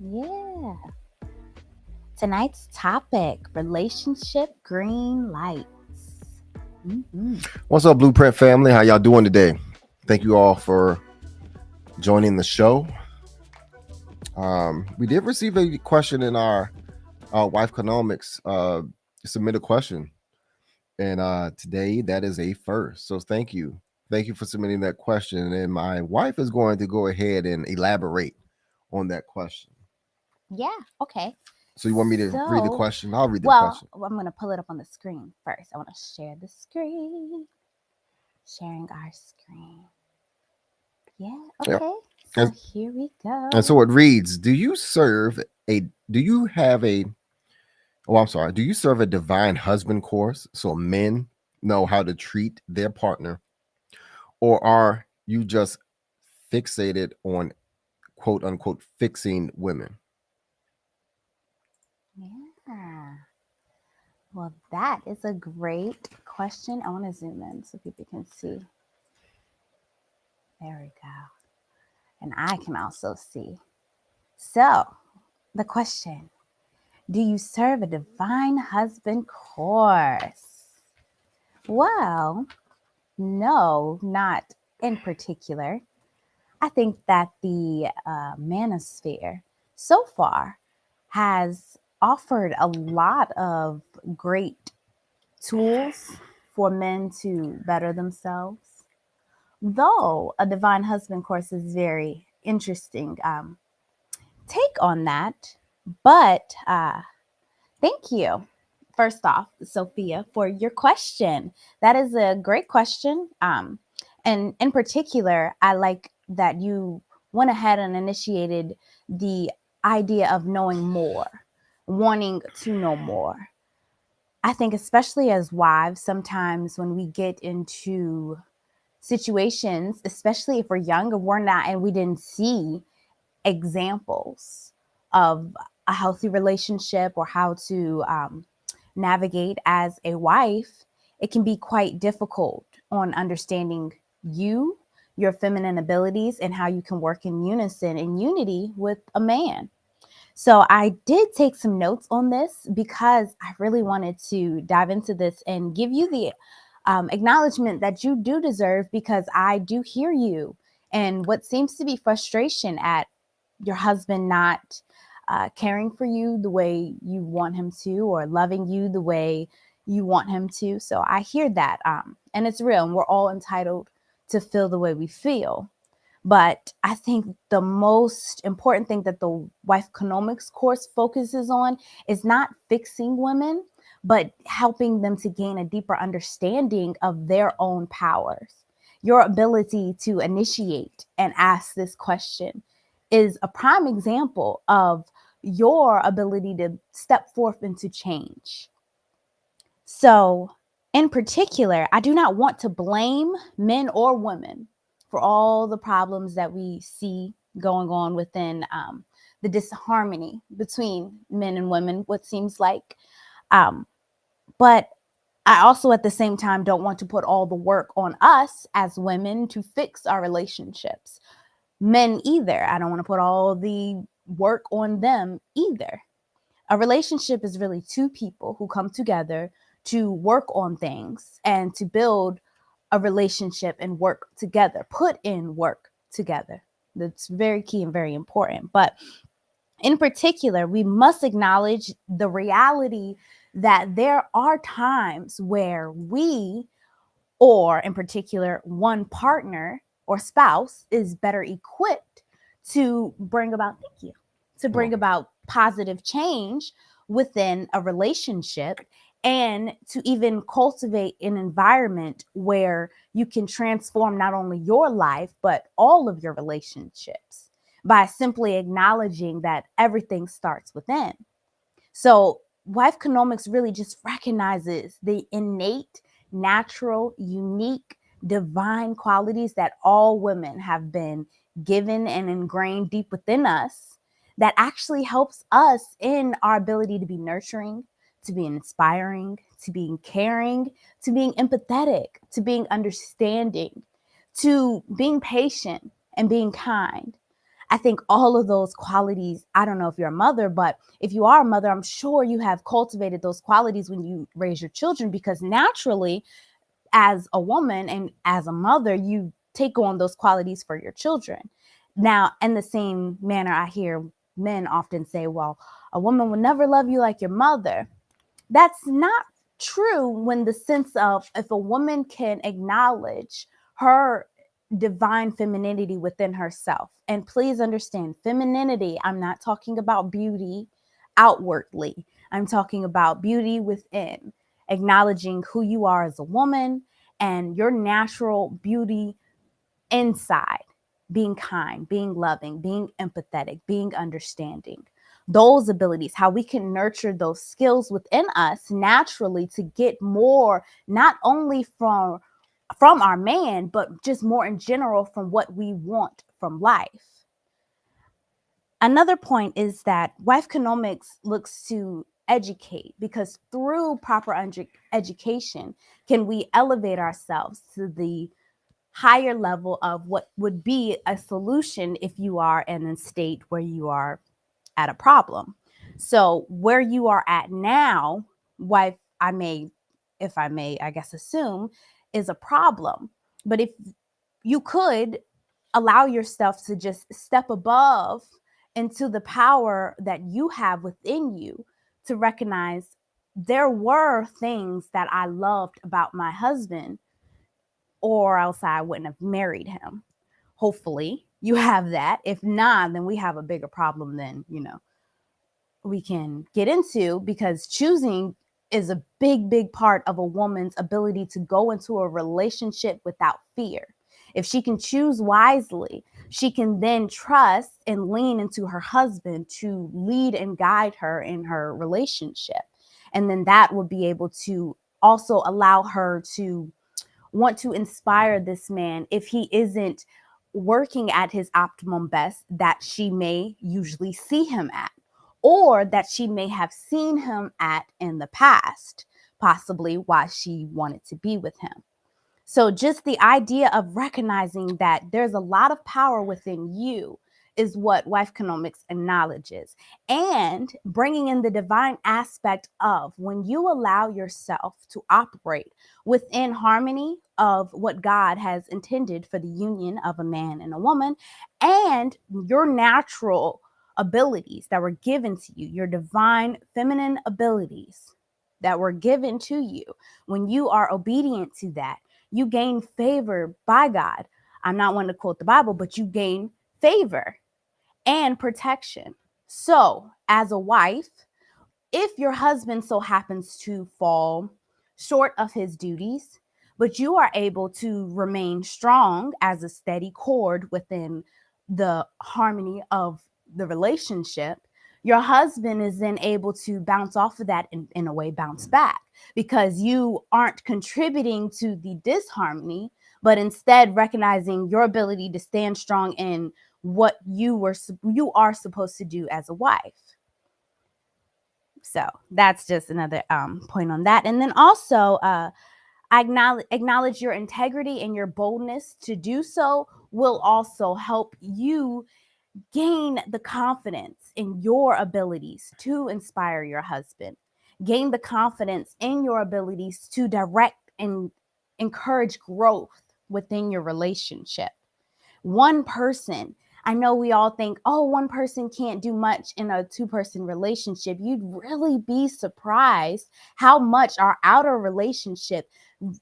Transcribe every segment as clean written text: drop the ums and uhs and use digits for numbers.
Yeah. Tonight's topic, relationship green lights. Hmm. What's up, Blueprint family? How y'all doing today? Thank you all for joining the show. We did receive a question in our Wife Economics submit a question, and today that is a first. So thank you for submitting that question. And my wife is going to go ahead and elaborate on that question. Yeah, okay. So you want me to read the So, question? I'll read the well, question. I'm going to pull it up on the screen first. I want to share the screen. Sharing our screen. Yeah, Yeah, okay. So and, here we and go. so it reads: Do you have a Oh, I'm sorry. Do you serve a divine husband course so men know how to treat their partner? Or are you just fixated on quote unquote fixing women? Yeah. Well, that is a great question. I want to zoom in so people can see. There we go. And I can also see. So, the question, do you serve a divine husband course? Well, no, not in particular. I think that the manosphere so far has offered a lot of great tools for men to better themselves. Though a divine husband course is very interesting take on that, but thank you, first off, Sophia, for your question. That is a great question. And in particular, I like that you went ahead and initiated the idea of knowing more, wanting to know more. I think, especially as wives, sometimes when we get into situations, especially if we're younger, we're not, and we didn't see examples of a healthy relationship or how to navigate as a wife, it can be quite difficult on understanding you, your feminine abilities, and how you can work in unison, in unity with a man. So I did take some notes on this because I really wanted to dive into this and give you the acknowledgement that you do deserve, because I do hear you and what seems to be frustration at your husband not caring for you the way you want him to, or loving you the way you want him to. So I hear that. And it's real, and we're all entitled to feel the way we feel. But I think the most important thing that the Wife Economics course focuses on is not fixing women, but helping them to gain a deeper understanding of their own powers. Your ability to initiate and ask this question is a prime example of your ability to step forth into change. So, in particular, I do not want to blame men or women for all the problems that we see going on within the disharmony between men and women, what seems like. Um, but I also, at the same time, don't want to put all the work on us as women to fix our relationships. Men either. I don't want to put all the work on them either. A relationship is really two people who come together to work on things and to build a relationship and work together, put in work together. That's very key and very important. But in particular, we must acknowledge the reality that there are times where we, or in particular, one partner or spouse, is better equipped to bring about, thank you, to Oh, bring about positive change within a relationship, and to even cultivate an environment where you can transform not only your life, but all of your relationships by simply acknowledging that everything starts within. So, wife economics really just recognizes the innate, natural, unique, divine qualities that all women have been given and ingrained deep within us, that actually helps us in our ability to be nurturing, to be inspiring, to being caring, to being empathetic, to being understanding, to being patient and being kind. I think all of those qualities, I don't know if you're a mother, but if you are a mother, I'm sure you have cultivated those qualities when you raise your children, because naturally, as a woman and as a mother, you take on those qualities for your children. Now, in the same manner, I hear men often say, well, a woman will never love you like your mother. That's not true, when the sense of, if a woman can acknowledge her divine femininity within herself. And please understand, femininity, I'm not talking about beauty outwardly. I'm talking about beauty within, acknowledging who you are as a woman and your natural beauty inside, being kind, being loving, being empathetic, being understanding. Those abilities, how we can nurture those skills within us naturally to get more, not only from our man, but just more in general from what we want from life. Another point is that Wifeconomics looks to educate, because through proper education can we elevate ourselves to the higher level of what would be a solution if you are in a state where you are at a problem. So where you are at now, what if I may, I guess, assume, is a problem. But if you could allow yourself to just step above into the power that you have within you, to recognize there were things that I loved about my husband, or else I wouldn't have married him. Hopefully you have that. If not, then we have a bigger problem than, we can get into, because choosing is a big part of a woman's ability to go into a relationship without fear. If she can choose wisely, she can then trust and lean into her husband to lead and guide her in her relationship. And then that will be able to also allow her to want to inspire this man if he isn't working at his optimum best that she may usually see him at, or that she may have seen him at in the past, possibly why she wanted to be with him. So just the idea of recognizing that there's a lot of power within you is what Wifeconomics acknowledges, and bringing in the divine aspect of, when you allow yourself to operate within harmony of what God has intended for the union of a man and a woman, and your natural abilities that were given to you, your divine feminine abilities that were given to you, when you are obedient to that, you gain favor by God. I'm not one to quote the Bible, but you gain favor and protection. So, as a wife, if your husband so happens to fall short of his duties, but you are able to remain strong as a steady cord within the harmony of the relationship, your husband is then able to bounce off of that and, in a way, bounce back, because you aren't contributing to the disharmony, but instead recognizing your ability to stand strong in what you are supposed to do as a wife. So that's just another point on that. And then also, acknowledge your integrity, and your boldness to do so will also help you gain the confidence in your abilities to inspire your husband, gain the confidence in your abilities to direct and encourage growth within your relationship. One person, I know we all think, oh, one person can't do much in a two-person relationship. You'd really be surprised how much our outer relationship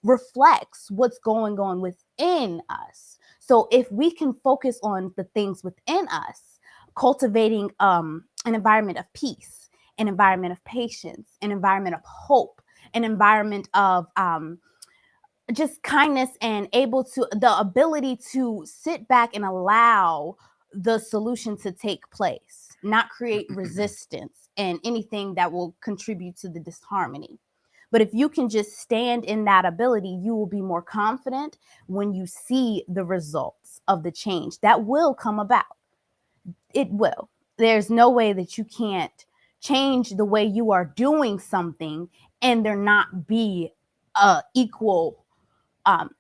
reflects what's going on within us. So if we can focus on the things within us, cultivating an environment of peace, an environment of patience, an environment of hope, an environment of just kindness, and able to, the ability to sit back and allow the solution to take place, not create resistance and anything that will contribute to the disharmony. But if you can just stand in that ability, you will be more confident when you see the results of the change that will come about. It will. There's no way that you can't change the way you are doing something and there not be a equal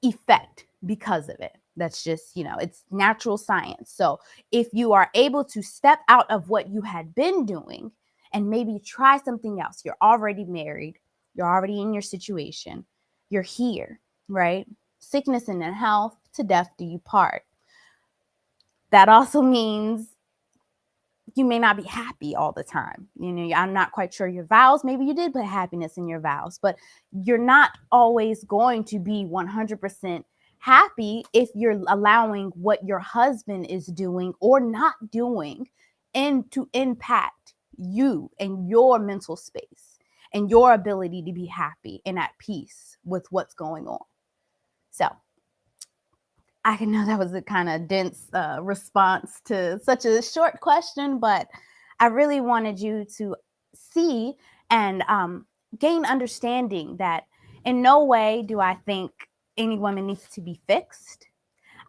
effect because of it. That's just, it's natural science. So if you are able to step out of what you had been doing and maybe try something else, you're already married, you're already in your situation, you're here, right? Sickness and in health, to death do you part. That also means you may not be happy all the time. I'm not quite sure your vows. Maybe you did put happiness in your vows, but you're not always going to be 100% happy if you're allowing what your husband is doing or not doing and to impact you and your mental space and your ability to be happy and at peace with what's going on. So I can know that was a kind of dense response to such a short question, but I really wanted you to see and gain understanding that in no way do I think any woman needs to be fixed.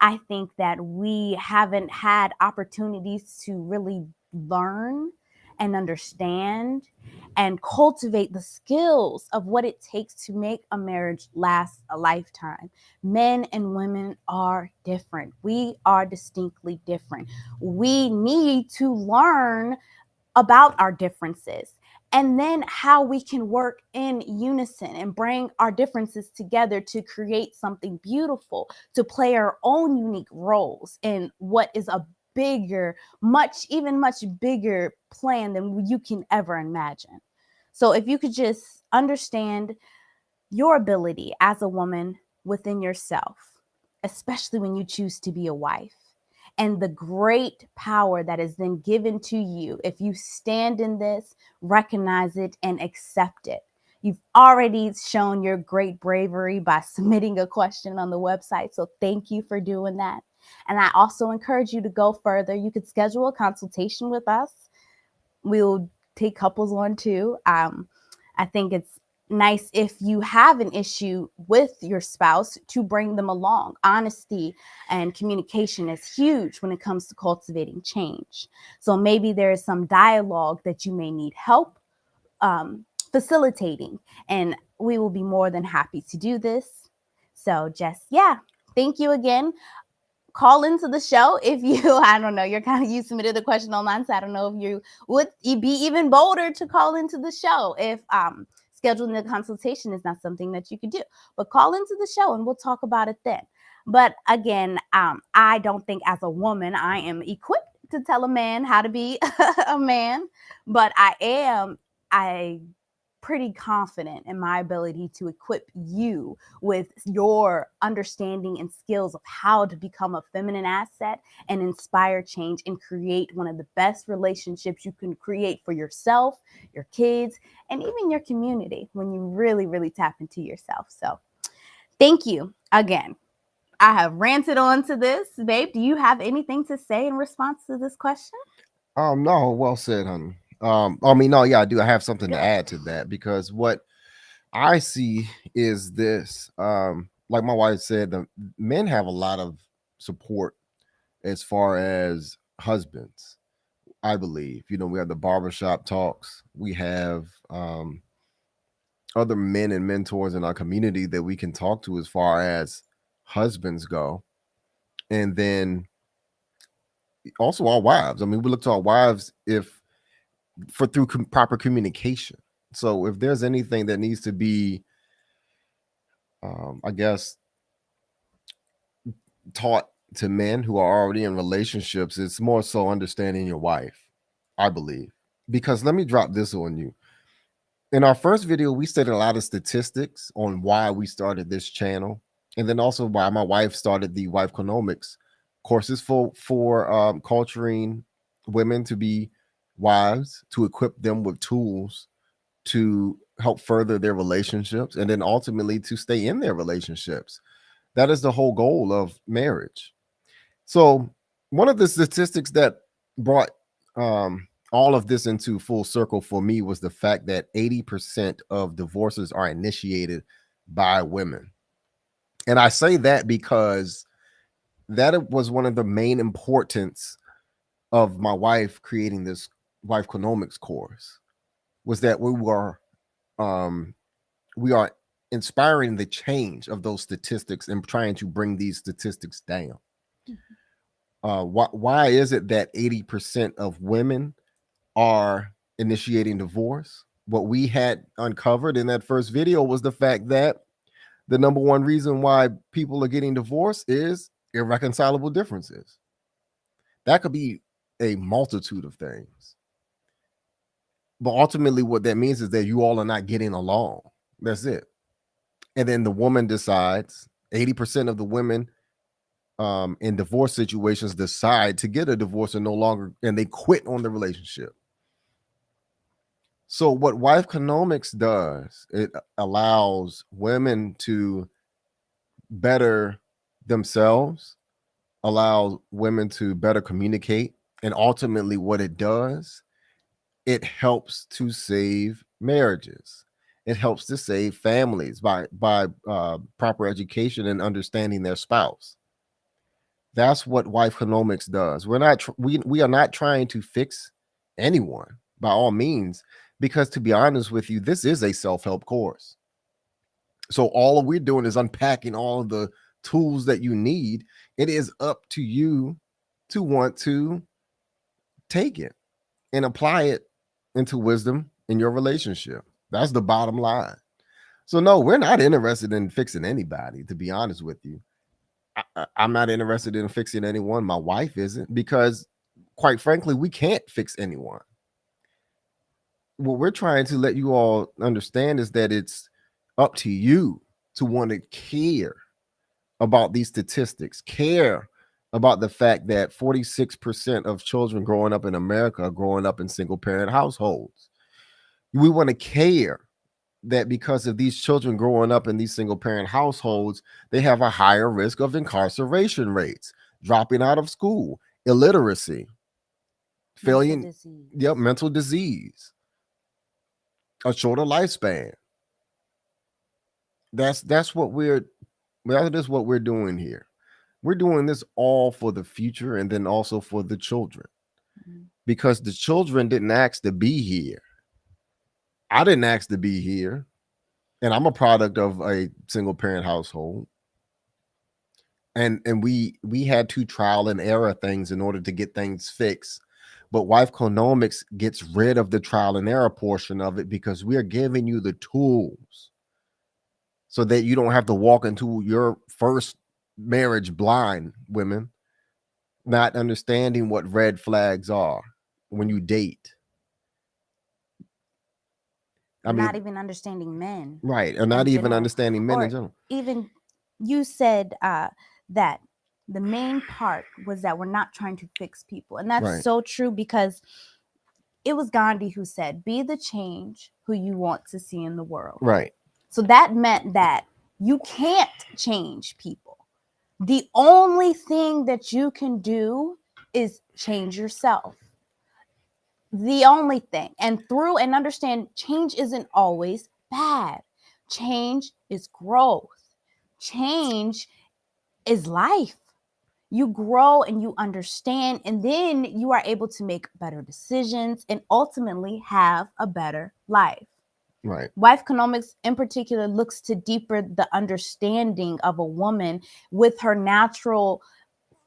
I think that we haven't had opportunities to really learn and understand and cultivate the skills of what it takes to make a marriage last a lifetime. Men and women are different. We are distinctly different. We need to learn about our differences and then how we can work in unison and bring our differences together to create something beautiful, to play our own unique roles in what is a bigger, much bigger plan than you can ever imagine. So if you could just understand your ability as a woman within yourself, especially when you choose to be a wife, and the great power that is then given to you if you stand in this, recognize it, and accept it. You've already shown your great bravery by submitting a question on the website, so thank you for doing that. And I also encourage you to go further. You could schedule a consultation with us. We'll take couples on too. I think it's nice if you have an issue with your spouse to bring them along. Honesty and communication is huge when it comes to cultivating change. So maybe there is some dialogue that you may need help facilitating, and we will be more than happy to do this. So just, thank you again. Call into the show if you, I don't know, you submitted the question online, so I don't know if you would be even bolder to call into the show if scheduling a consultation is not something that you could do. But call into the show and we'll talk about it then. But again, I don't think as a woman I am equipped to tell a man how to be a man, but I pretty confident in my ability to equip you with your understanding and skills of how to become a feminine asset and inspire change and create one of the best relationships you can create for yourself, your kids, and even your community when you really, really tap into yourself. So thank you again. I have ranted on to this. Babe, do you have anything to say in response to this question? No, well said, honey. No, yeah, I do. I have something to Good. add to that because what I see is this. Like my wife said, the men have a lot of support as far as husbands. I believe, we have the barbershop talks. We have other men and mentors in our community that we can talk to as far as husbands go, and then also our wives. I mean, we look to our wives through proper communication. So if there's anything that needs to be, I guess, taught to men who are already in relationships, it's more so understanding your wife, I believe. Because let me drop this on you. In our first video, we stated a lot of statistics on why we started this channel, and then also why my wife started the Wife Economics courses for culturing women to be wives, to equip them with tools to help further their relationships, and then ultimately to stay in their relationships. That is the whole goal of marriage. So one of the statistics that brought all of this into full circle for me was the fact that 80% of divorces are initiated by women. And I say that because that was one of the main importance of my wife creating this Wife Economics course, was that we are inspiring the change of those statistics and trying to bring these statistics down. Why is it that 80% of women are initiating divorce? What we had uncovered in that first video was the fact that the number one reason why people are getting divorced is irreconcilable differences. That could be a multitude of things. But ultimately, what that means is that you all are not getting along. That's it. And then the woman decides, 80% of the women in divorce situations decide to get a divorce and no longer, and they quit on the relationship. So what Wifeconomics does, it allows women to better themselves, allows women to better communicate, and ultimately what it does, it helps to save marriages. It helps to save families by proper education and understanding their spouse. That's what Wifeconomics does. We are not trying to fix anyone by all means, because to be honest with you, this is a self-help course. So all we're doing is unpacking all of the tools that you need. It is up to you to want to take it and apply it into wisdom in your relationship. That's the bottom line. So no, we're not interested in fixing anybody, to be honest with you. I'm not interested in fixing anyone. My wife isn't, because quite frankly, we can't fix anyone. What we're trying to let you all understand is that it's up to you to want to care about these statistics, care about the fact that 46% of children growing up in America are growing up in single parent households. We want to care that because of these children growing up in these single parent households, they have a higher risk of incarceration rates, dropping out of school, illiteracy, failing, mental disease, a shorter lifespan. That is what we're doing here. We're doing this all for the future and then also for the children, because the children didn't ask to be here. I didn't ask to be here, and I'm a product of a single parent household. And we had to trial and error things in order to get things fixed. But Wifeconomics gets rid of the trial and error portion of it, because we are giving you the tools so that you don't have to walk into your first marriage blind, women, not understanding what red flags are when you date. Not even understanding men. Right. Or not even understanding men in general. Even you said that the main part was that we're not trying to fix people. And that's so true, because it was Gandhi who said, be the change who you want to see in the world. Right. So that meant that you can't change people. The only thing that you can do is change yourself. The only thing. And understand, change isn't always bad. Change is growth. Change is life. You grow and you understand, and then you are able to make better decisions and ultimately have a better life. Right. Wifeconomics in particular looks to deeper the understanding of a woman with her natural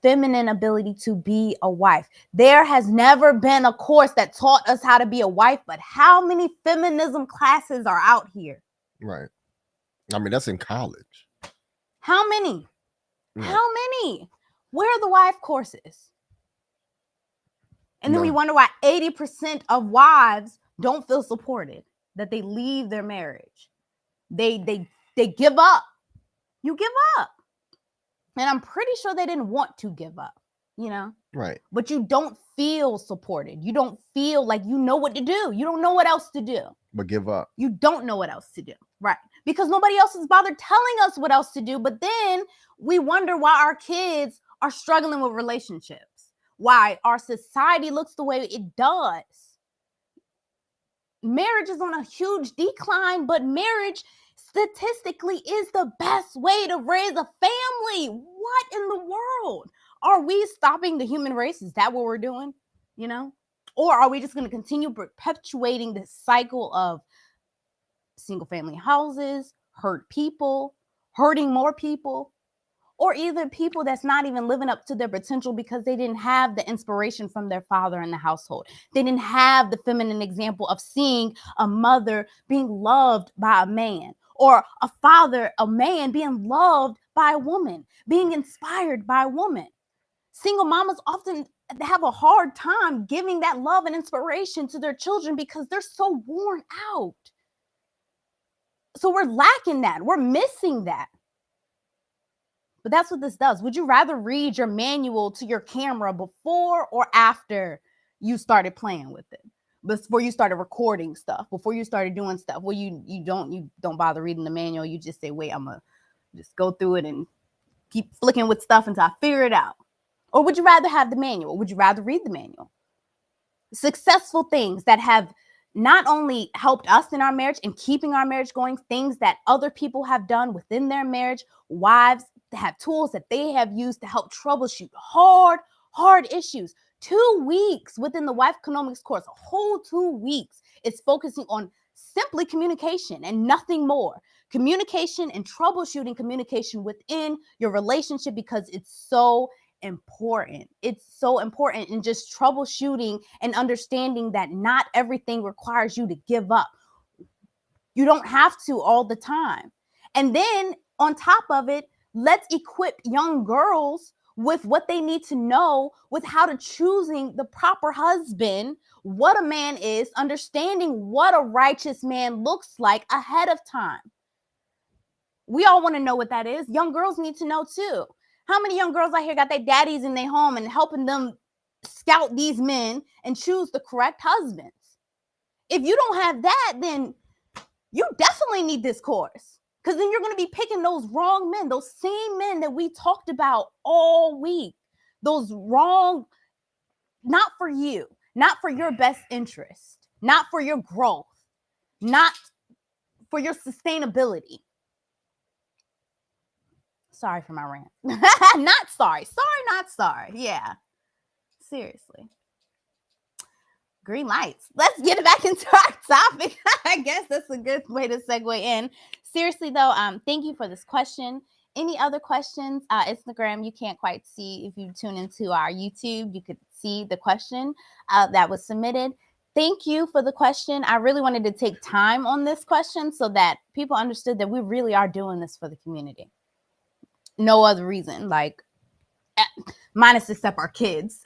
feminine ability to be a wife. There has never been a course that taught us how to be a wife, but how many feminism classes are out here? Right. I mean, that's in college. How many? Right. How many? Where are the wife courses? And then we wonder why 80% of wives don't feel supported, that they leave their marriage. They give up. You give up. And I'm pretty sure they didn't want to give up, Right. But you don't feel supported. You don't feel like you know what to do. You don't know what else to do. But give up. You don't know what else to do. Right. Because nobody else has bothered telling us what else to do. But then we wonder why our kids are struggling with relationships, why our society looks the way it does. Marriage is on a huge decline, but marriage statistically is the best way to raise a family. What in the world? Are we stopping the human race? Is that what we're doing? Or are we just going to continue perpetuating this cycle of single family houses, hurt people, hurting more people, or either people that's not even living up to their potential because they didn't have the inspiration from their father in the household. They didn't have the feminine example of seeing a mother being loved by a man, or a father, a man being loved by a woman, being inspired by a woman. Single mamas often have a hard time giving that love and inspiration to their children because they're so worn out. So we're lacking that. We're missing that. But that's what this does. Would you rather read your manual to your camera before or after you started playing with it? Before you started recording stuff, before you started doing stuff? Well, you don't bother reading the manual. You just say, wait, I'm gonna just go through it and keep flicking with stuff until I figure it out. Or would you rather have the manual? Would you rather read the manual? Successful things that have not only helped us in our marriage and keeping our marriage going, things that other people have done within their marriage, wives that have tools that they have used to help troubleshoot hard issues. 2 weeks within the Wife Economics course, a whole 2 weeks, is focusing on simply communication and nothing more. Communication and troubleshooting communication within your relationship, because it's so important. It's so important in just troubleshooting and understanding that not everything requires you to give up. You don't have to all the time. And then on top of it, let's equip young girls with what they need to know with how to choosing the proper husband, what a man is, understanding what a righteous man looks like ahead of time. We all want to know what that is. Young girls need to know too. How many young girls out here got their daddies in their home and helping them scout these men and choose the correct husbands? If you don't have that, then you definitely need this course, because then you're going to be picking those wrong men, those same men that we talked about all week. Those wrong, not for you, not for your best interest, not for your growth, not for your sustainability. Sorry for my rant. Not sorry. Sorry, not sorry. Yeah. Seriously. Green lights. Let's get back into our topic. I guess that's a good way to segue in. Seriously, though, thank you for this question. Any other questions? Instagram, you can't quite see. If you tune into our YouTube, you could see the question that was submitted. Thank you for the question. I really wanted to take time on this question so that people understood that we really are doing this for the community. No other reason, like minus except our kids,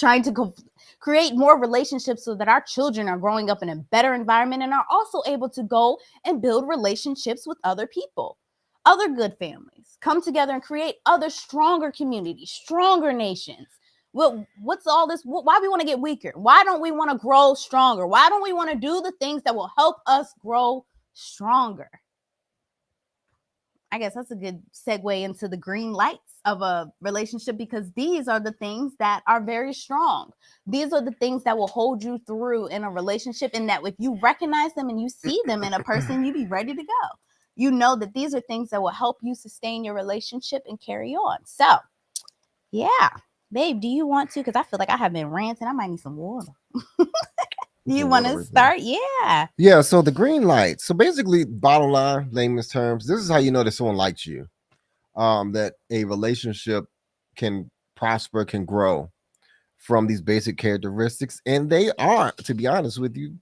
trying to create more relationships so that our children are growing up in a better environment and are also able to go and build relationships with other people, other good families, come together and create other stronger communities, stronger nations. Well, what's all this? Why we want to get weaker? Why don't we want to grow stronger? Why don't we want to do the things that will help us grow stronger? I guess that's a good segue into the green lights of a relationship, because these are the things that are very strong. These are the things that will hold you through in a relationship, and that if you recognize them and you see them in a person, you be ready to go. You know that these are things that will help you sustain your relationship and carry on. So, yeah. Babe, do you want to? Because I feel like I have been ranting. I might need some water. Do you want to start? Yeah. Yeah. So the green light. So basically, bottom line, layman's terms, this is how you know that someone likes you. That a relationship can prosper, can grow from these basic characteristics. And they are, to be honest with you,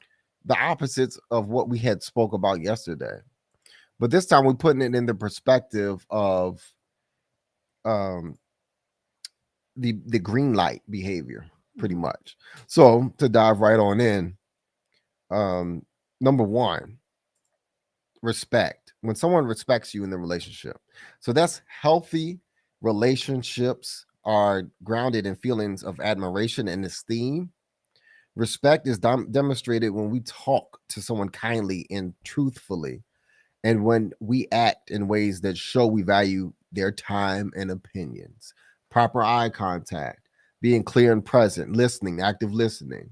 the opposites of what we had spoke about yesterday. But this time we're putting it in the perspective of the green light behavior, pretty much. So to dive right on in, number one, respect. When someone respects you in the relationship, so that's healthy relationships are grounded in feelings of admiration and esteem. Respect is demonstrated when we talk to someone kindly and truthfully, and when we act in ways that show we value their time and opinions. Proper eye contact, being clear and present, listening, active listening,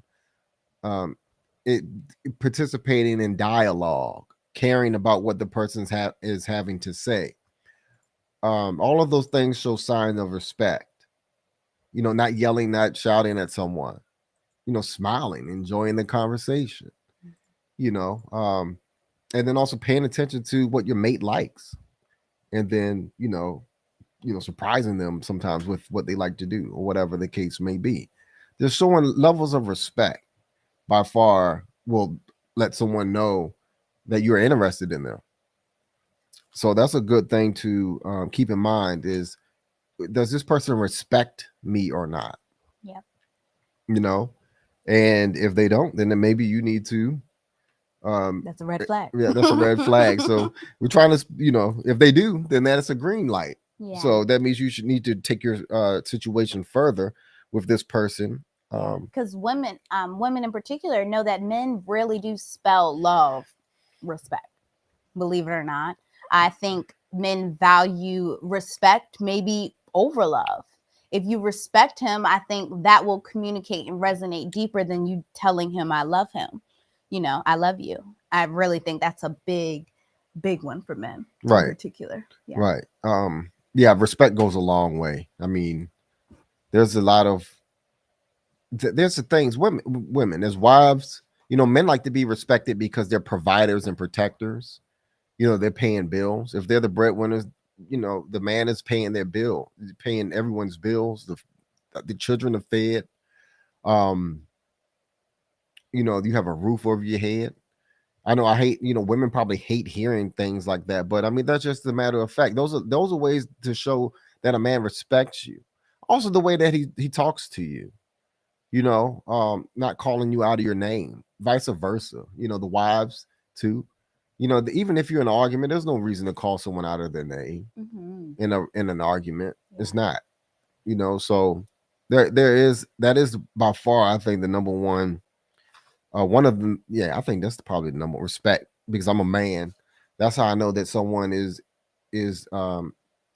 participating in dialogue, caring about what the person is having to say. All of those things show signs of respect. You know, not yelling, not shouting at someone. You know, smiling, enjoying the conversation. You know, and then also paying attention to what your mate likes, and then surprising them sometimes with what they like to do or whatever the case may be. Just showing levels of respect by far will let someone know that you're interested in them. So that's a good thing to keep in mind is, does this person respect me or not? Yep. You know, and if they don't, then maybe you need to. That's a red flag. Yeah, that's a red flag. So we're trying to, if they do, then that's a green light. Yeah. So that means you should need to take your situation further with this person. Because women in particular know that men really do spell love, respect. Believe it or not, I think men value respect maybe over love. If you respect him, I think that will communicate and resonate deeper than you telling him I love him. I love you. I really think that's a big one for men in Right. particular. Yeah. Right. Yeah, respect goes a long way. I mean, there's a lot of there's the things women as wives, men like to be respected because they're providers and protectors. They're paying bills. If they're the breadwinners, the man is paying their bill, paying everyone's bills. The children are fed. Um, you have a roof over your head. I know I hate, women probably hate hearing things like that, but I mean that's just a matter of fact. Those are ways to show that a man respects you. Also, the way that he talks to you, not calling you out of your name, vice versa. The wives too. Even if you're in an argument, there's no reason to call someone out of their name in an argument. Yeah. It's not. So there is that is by far I think the number one. One of them, yeah, I think that's probably the number one, respect, because I'm a man. That's how I know that someone is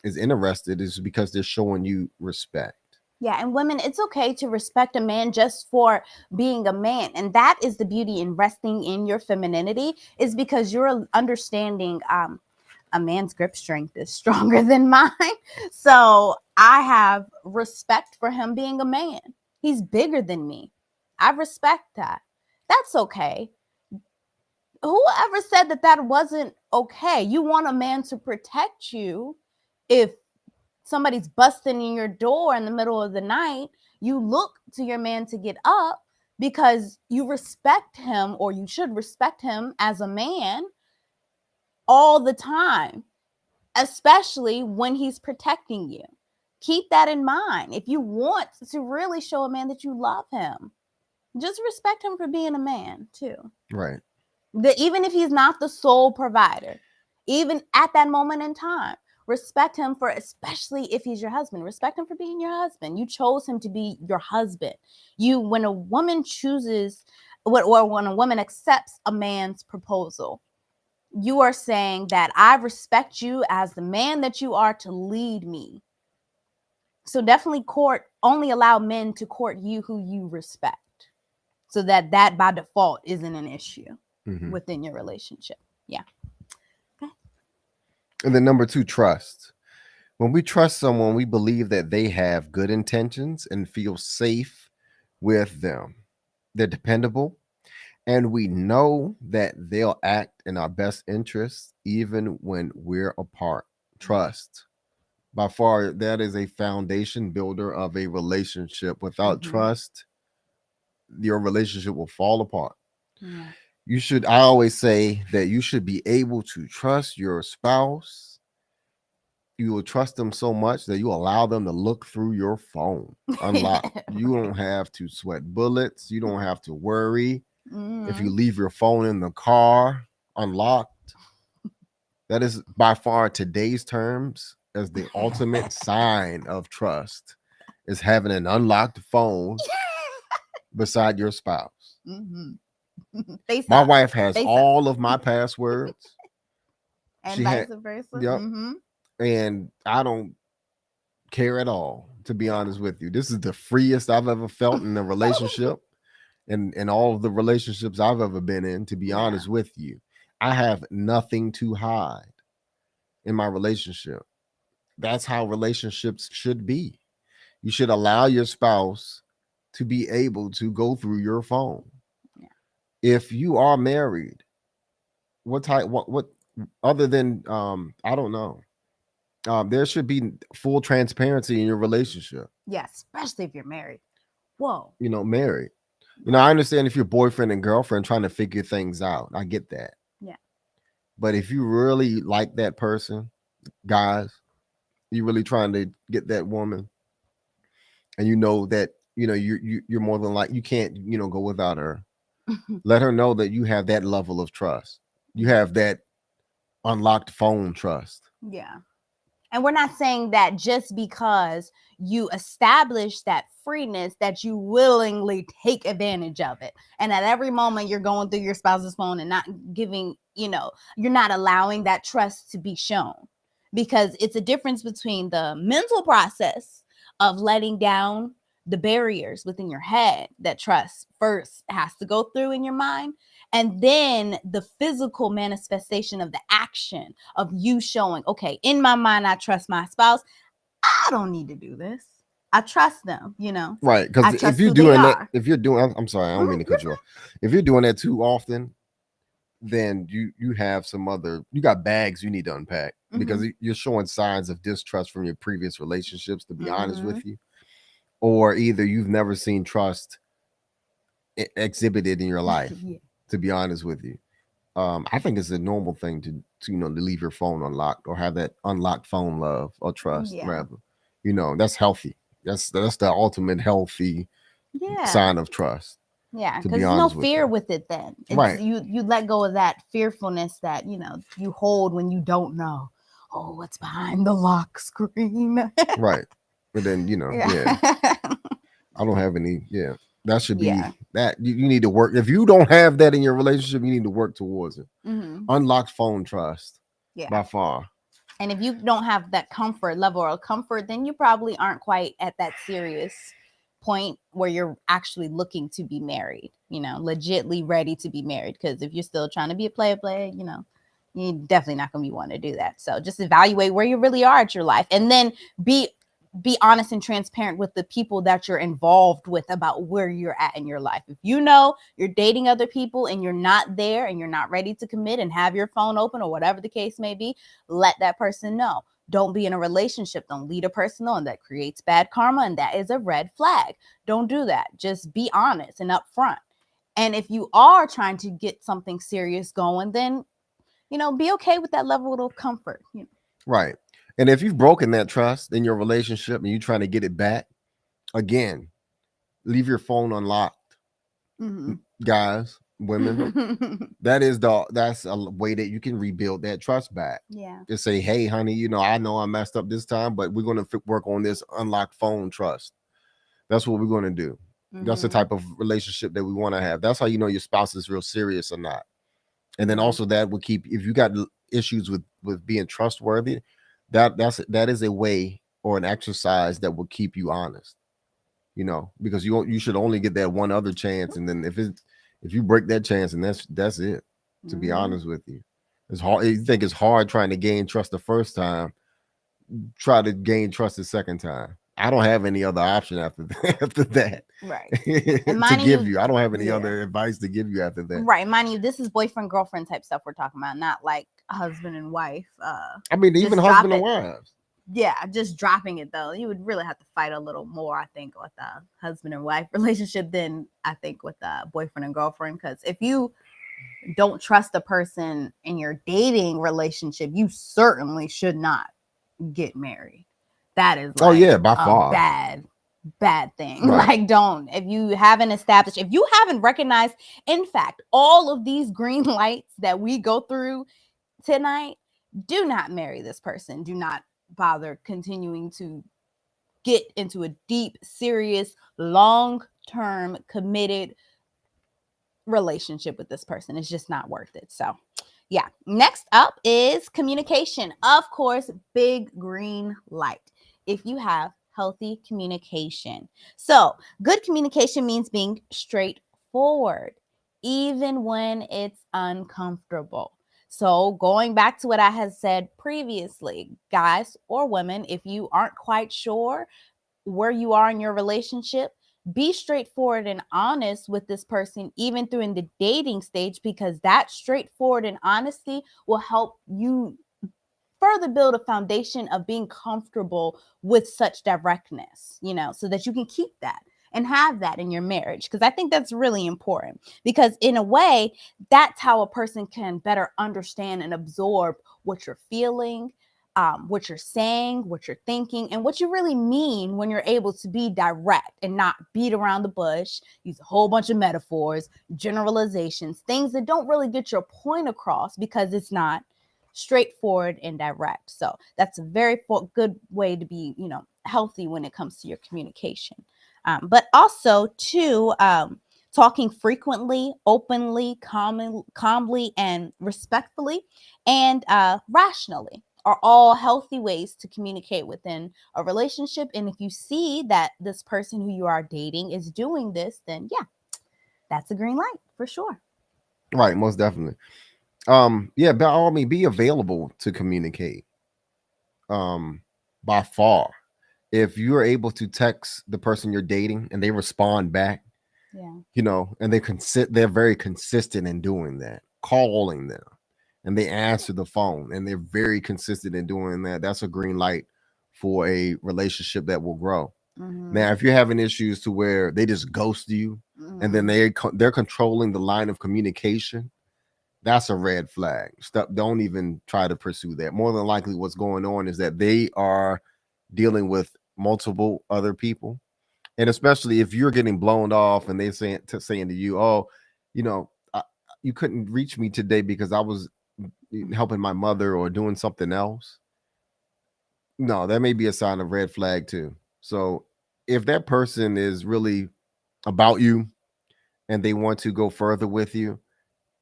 interested, is because they're showing you respect. Yeah, and women, it's okay to respect a man just for being a man. And that is the beauty in resting in your femininity, is because you're understanding a man's grip strength is stronger than mine. So I have respect for him being a man. He's bigger than me. I respect that. That's okay. Whoever said that wasn't okay? You want a man to protect you. If somebody's busting in your door in the middle of the night, you look to your man to get up because you respect him, or you should respect him as a man all the time, especially when he's protecting you. Keep that in mind. If you want to really show a man that you love him, just respect him for being a man too. Right. Even if he's not the sole provider, even at that moment in time, respect him for, especially if he's your husband, respect him for being your husband. You chose him to be your husband. When a woman chooses, or when a woman accepts a man's proposal, you are saying that I respect you as the man that you are to lead me. So definitely only allow men to court you who you respect, so that by default isn't an issue within your relationship. Yeah. Okay. And then number 2, trust. When we trust someone, we believe that they have good intentions and feel safe with them. They're dependable, and we know that they'll act in our best interests even when we're apart. Trust. By far, that is a foundation builder of a relationship. Without trust, your relationship will fall apart. Yeah. I always say that you should be able to trust your spouse. You will trust them so much that you allow them to look through your phone unlocked. You don't have to sweat bullets. You don't have to worry if you leave your phone in the car unlocked. That is by far today's terms as the ultimate sign of trust, is having an unlocked phone beside your spouse. My wife has all of my passwords. And vice versa. Yep. And I don't care at all, to be honest with you. This is the freest I've ever felt in a relationship, and all of the relationships I've ever been in, to be honest with you. I have nothing to hide in my relationship. That's how relationships should be. You should allow your spouse to be able to go through your phone. Yeah. If you are married, what type what other than I don't know. There should be full transparency in your relationship. Yeah, especially if you're married. Whoa. Married. I understand if you're boyfriend and girlfriend trying to figure things out. I get that. Yeah. But if you really like that person, guys, you really trying to get that woman, and that you're more than like you can't go without her. Let her know that you have that level of trust. You have that unlocked phone trust. Yeah. And we're not saying that just because you establish that freeness that you willingly take advantage of it. And at every moment you're going through your spouse's phone and not giving, you're not allowing that trust to be shown. Because it's a difference between the mental process of letting down the barriers within your head that trust first has to go through in your mind, and then the physical manifestation of the action of you showing, okay, in my mind, I trust my spouse. I don't need to do this. I trust them, Right. Because if you're doing that, if you're doing, I'm sorry, I don't mean to cut you off. If you're doing that too often, then you have you got bags you need to unpack, because you're showing signs of distrust from your previous relationships, to be honest with you. Or either you've never seen trust exhibited in your life, Yeah. to be honest with you. I think it's a normal thing to leave your phone unlocked, or have that unlocked phone love or trust, rather. That's healthy. That's the ultimate healthy sign of trust. Yeah, because there's no fear with it then. It's, right. You let go of that fearfulness that, you hold when you don't know. Oh, what's behind the lock screen? Right. But then, yeah. I don't have any, that should be that you need to work. If you don't have that in your relationship, you need to work towards it. Unlocked phone trust, by far. And if you don't have that comfort level or comfort, then you probably aren't quite at that serious point where you're actually looking to be married, legitly ready to be married. Because if you're still trying to be a player, you're definitely not going to be wanting to do that. So just evaluate where you really are at your life, and then be honest and transparent with the people that you're involved with about where you're at in your life. If you're dating other people and you're not there and you're not ready to commit and have your phone open or whatever the case may be, let that person know. Don't be in a relationship. Don't lead a person on. That creates bad karma, and that is a red flag. Don't do that. Just be honest and upfront. And if you are trying to get something serious going, then, be okay with that level of comfort. Right. And if you've broken that trust in your relationship and you're trying to get it back, again, leave your phone unlocked. Guys, women, that's a way that you can rebuild that trust back. Yeah. Just say, hey, honey, I know I messed up this time, but we're going to work on this unlocked phone trust. That's what we're going to do. That's the type of relationship that we want to have. That's how your spouse is real serious or not. And then also that will keep, if you got issues with being trustworthy, that is a way or an exercise that will keep you honest. Because you should only get that one other chance, and then if you break that chance, and that's it. To be honest with you, it's hard. You think it's hard trying to gain trust the first time. Try to gain trust the second time. I don't have any other option after that. Right. To give you, I don't have any other advice to give you after that. Right. Mind you, this is boyfriend girlfriend type stuff we're talking about, not like husband and wife. I mean, even husband and wives. Yeah, just dropping it though. You would really have to fight a little more, I think, with a husband and wife relationship than I think with a boyfriend and girlfriend. Because if you don't trust a person in your dating relationship, you certainly should not get married. That is by far bad thing. Right. Like, if you haven't recognized, in fact, all of these green lights that we go through tonight, do not marry this person. Do not bother continuing to get into a deep, serious, long-term, committed relationship with this person. It's just not worth it. So yeah. Next up is communication. Of course, big green light. If you have healthy communication. So good communication means being straightforward, even when it's uncomfortable. So going back to what I had said previously, guys or women, if you aren't quite sure where you are in your relationship, be straightforward and honest with this person, even through in the dating stage, because that straightforward and honesty will help you further build a foundation of being comfortable with such directness, so that you can keep that and have that in your marriage. Because I think that's really important, because in a way, that's how a person can better understand and absorb what you're feeling, what you're saying, what you're thinking, and what you really mean when you're able to be direct and not beat around the bush, use a whole bunch of metaphors, generalizations, things that don't really get your point across because it's not straightforward and direct. So that's a very good way to be, healthy when it comes to your communication. But also, too, talking frequently, openly, calmly, and respectfully, and rationally are all healthy ways to communicate within a relationship. And if you see that this person who you are dating is doing this, then yeah, that's a green light for sure. Right, most definitely. Yeah, by all means, be available to communicate. Um, by far, if you're able to text the person you're dating and they respond back, Yeah. and they're very consistent in doing that, calling them, and they answer the phone, and they're very consistent in doing that. That's a green light for a relationship that will grow. Now, if you're having issues to where they just ghost you, and then they're controlling the line of communication, that's a red flag. Stop. Don't even try to pursue that. More than likely, what's going on is that they are dealing with multiple other people, and especially if you're getting blown off and they're saying to you, "Oh, you know, you couldn't reach me today because I was helping my mother or doing something else." No, that may be a sign of red flag too. So, if that person is really about you and they want to go further with you,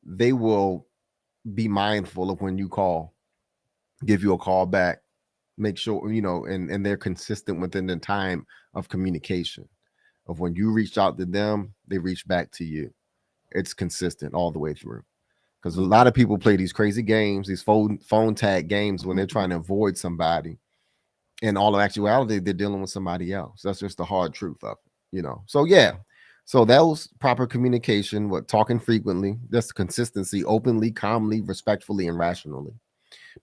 they will be mindful of when you call, give you a call back, make sure, and they're consistent within the time of communication. Of when you reach out to them, they reach back to you. It's consistent all the way through. Because a lot of people play these crazy games, these phone tag games when they're trying to avoid somebody. In all actuality, they're dealing with somebody else. That's just the hard truth of it. So yeah. So that was proper communication, what talking frequently, that's consistency, openly, calmly, respectfully, and rationally.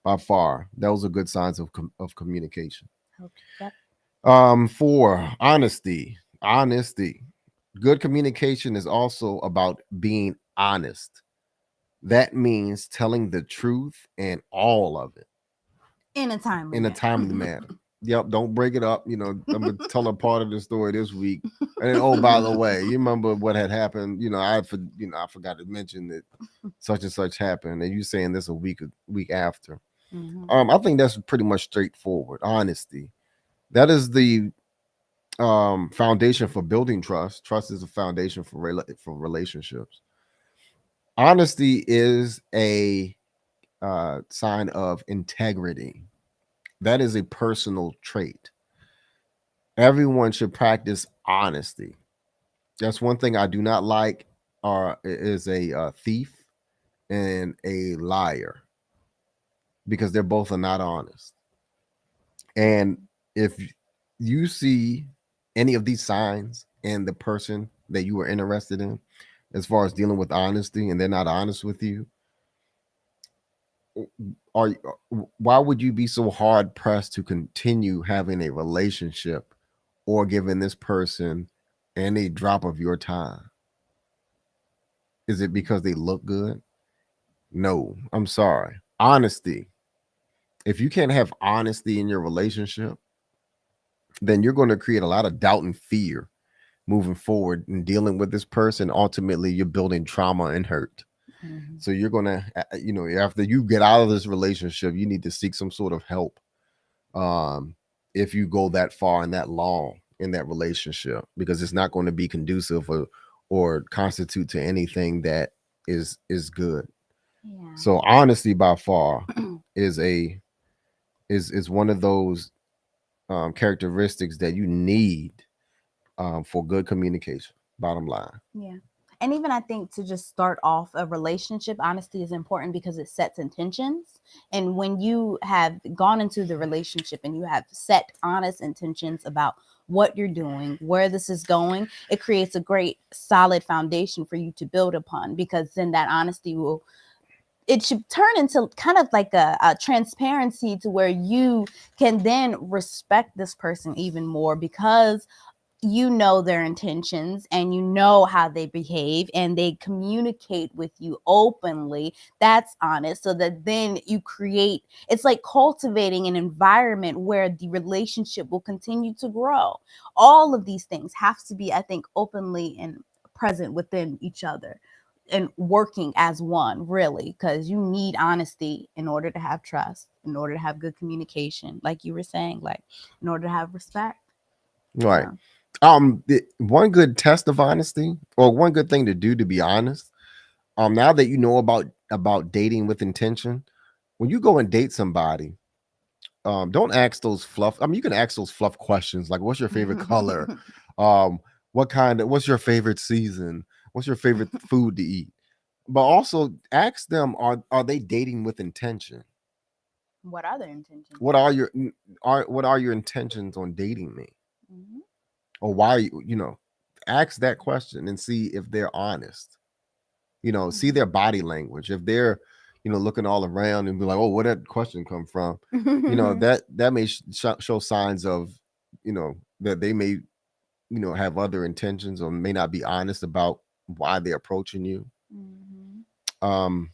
By far, those are good signs of communication. Okay. For honesty. Good communication is also about being honest. That means telling the truth and all of it In a timely in a manner. timely manner. Yep, don't break it up. I'm gonna tell a part of the story this week. And then, oh, by the way, you remember what had happened? I forgot to mention that such and such happened, and you saying this a week after. I think that's pretty much straightforward. Honesty. That is the foundation for building trust. Trust is a foundation for relationships. Honesty is a sign of integrity. That is a personal trait. Everyone should practice honesty. That's one thing I do not like. Is a thief and a liar, because they're both are not honest. And if you see any of these signs in the person that you are interested in, as far as dealing with honesty, and they're not honest with you, are why would you be so hard pressed to continue having a relationship or giving this person any drop of your time? Is it because they look good? No, I'm sorry. Honesty. If you can't have honesty in your relationship, then you're going to create a lot of doubt and fear moving forward and dealing with this person. Ultimately, you're building trauma and hurt. So you're going to, after you get out of this relationship, you need to seek some sort of help. If you go that far and that long in that relationship, because it's not going to be conducive or constitute to anything that is good. Yeah. So honesty by far is one of those characteristics that you need for good communication. Bottom line. Yeah. And even I think to just start off a relationship, honesty is important because it sets intentions. And when you have gone into the relationship and you have set honest intentions about what you're doing, where this is going, it creates a great solid foundation for you to build upon, because then that honesty will, it should turn into kind of like a transparency to where you can then respect this person even more, because you know their intentions and you know how they behave and they communicate with you openly. That's honest. So that then you create, it's like cultivating an environment where the relationship will continue to grow. All of these things have to be, I think, openly and present within each other and working as one, really, because you need honesty in order to have trust, in order to have good communication, like you were saying, like in order to have respect. Right. So, One good test of honesty, or one good thing to do, to be honest, now that you know about dating with intention, when you go and date somebody, don't ask those fluff. I mean, you can ask those fluff questions like, "What's your favorite color? Um, what's your favorite season? What's your favorite food to eat?" But also ask them, are they dating with intention? what are their intentions? What are your what are your intentions on dating me? Mhm. Or why ask that question and see if they're honest. See their body language. If they're looking all around and be like, oh, where that question come from, that may show signs of that they may have other intentions or may not be honest about why they're approaching you. Mhm. um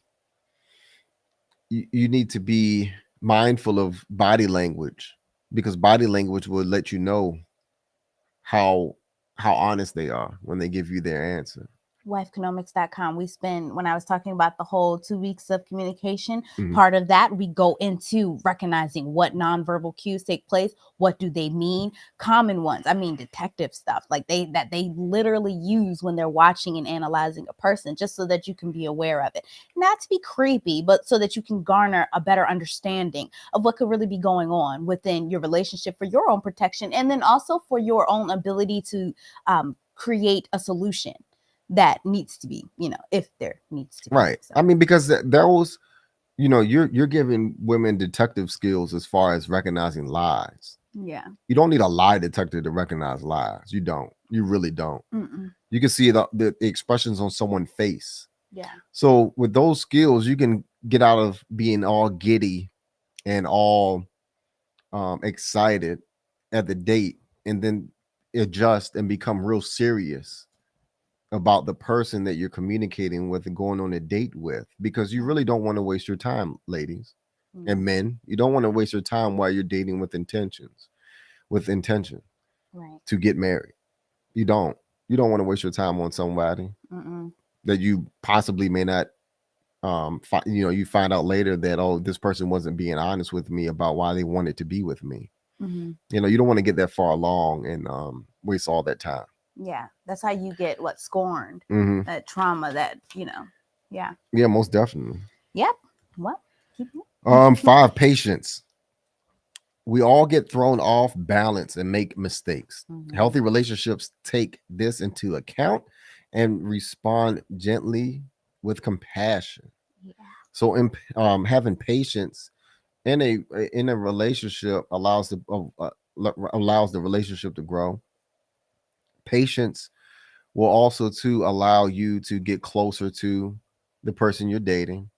you need to be mindful of body language, because body language will let you know how honest they are when they give you their answer. Wifeconomics.com. We spend, when I was talking about the whole 2 weeks of communication, Mhm. part of that, we go into recognizing what nonverbal cues take place. What do they mean? Common ones. I mean, detective stuff like they literally use when they're watching and analyzing a person, just so that you can be aware of it. Not to be creepy, but so that you can garner a better understanding of what could really be going on within your relationship for your own protection. And then also for your own ability to create a solution that needs to be, if there needs to be. Right. So, I mean, because those, you're giving women detective skills as far as recognizing lies. yeah. You don't need a lie detector to recognize lies. You don't. You really don't. Mm-mm. You can see the expressions on someone's face. Yeah. So with those skills, you can get out of being all giddy and all excited at the date, and then adjust and become real serious about the person that you're communicating with and going on a date with, because you really don't want to waste your time, ladies and Mm. men. You don't want to waste your time while you're dating with intention Right. to get married. You don't want to waste your time on somebody Mm-mm. that you possibly may not you find out later that, oh, this person wasn't being honest with me about why they wanted to be with me. Mm-hmm. You don't want to get that far along and waste all that time. Yeah. That's how you get what scorned, Hmm. that trauma, that, yeah. Yeah, most definitely. Yep. What? Keep it. 5, patience. We all get thrown off balance and make mistakes. Mm-hmm. Healthy relationships take this into account and respond gently with compassion. Yeah. So, having patience in a relationship allows the relationship to grow. Patience will also to allow you to get closer to the person you're dating,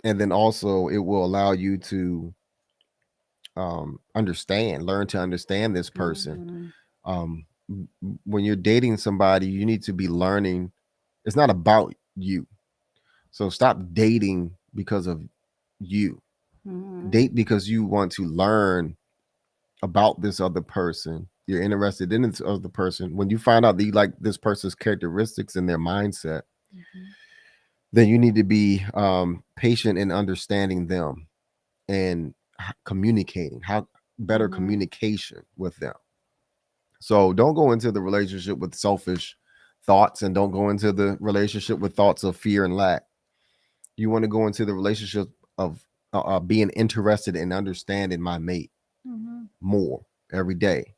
and then also it will allow you to learn to understand this person. Mm-hmm. um when you're dating somebody, you need to be learning. It's not about you, so stop dating because of you. Mm-hmm. Date because you want to learn about this other person. You're interested in this other person. When you find out that you like this person's characteristics and their mindset, Mm-hmm. then you need to be patient in understanding them and communicating, how better Mm-hmm. communication with them. So don't go into the relationship with selfish thoughts, and don't go into the relationship with thoughts of fear and lack. You want to go into the relationship of being interested in understanding my mate Mm-hmm. more every day,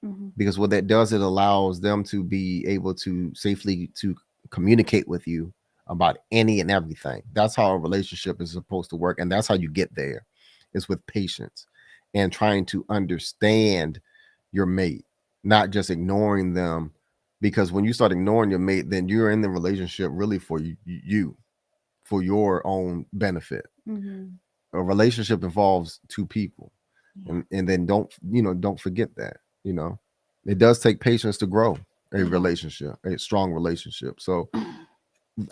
Mm-hmm. because what that does, it allows them to be able to safely to communicate with you about any and everything. That's how a relationship is supposed to work, and that's how you get there. Is with patience and trying to understand your mate, not just ignoring them. Because when you start ignoring your mate, then you're in the relationship really for you for your own benefit. Mm-hmm. A relationship involves two people, Yeah. and then don't forget that it does take patience to grow a Yeah. relationship, a strong relationship. So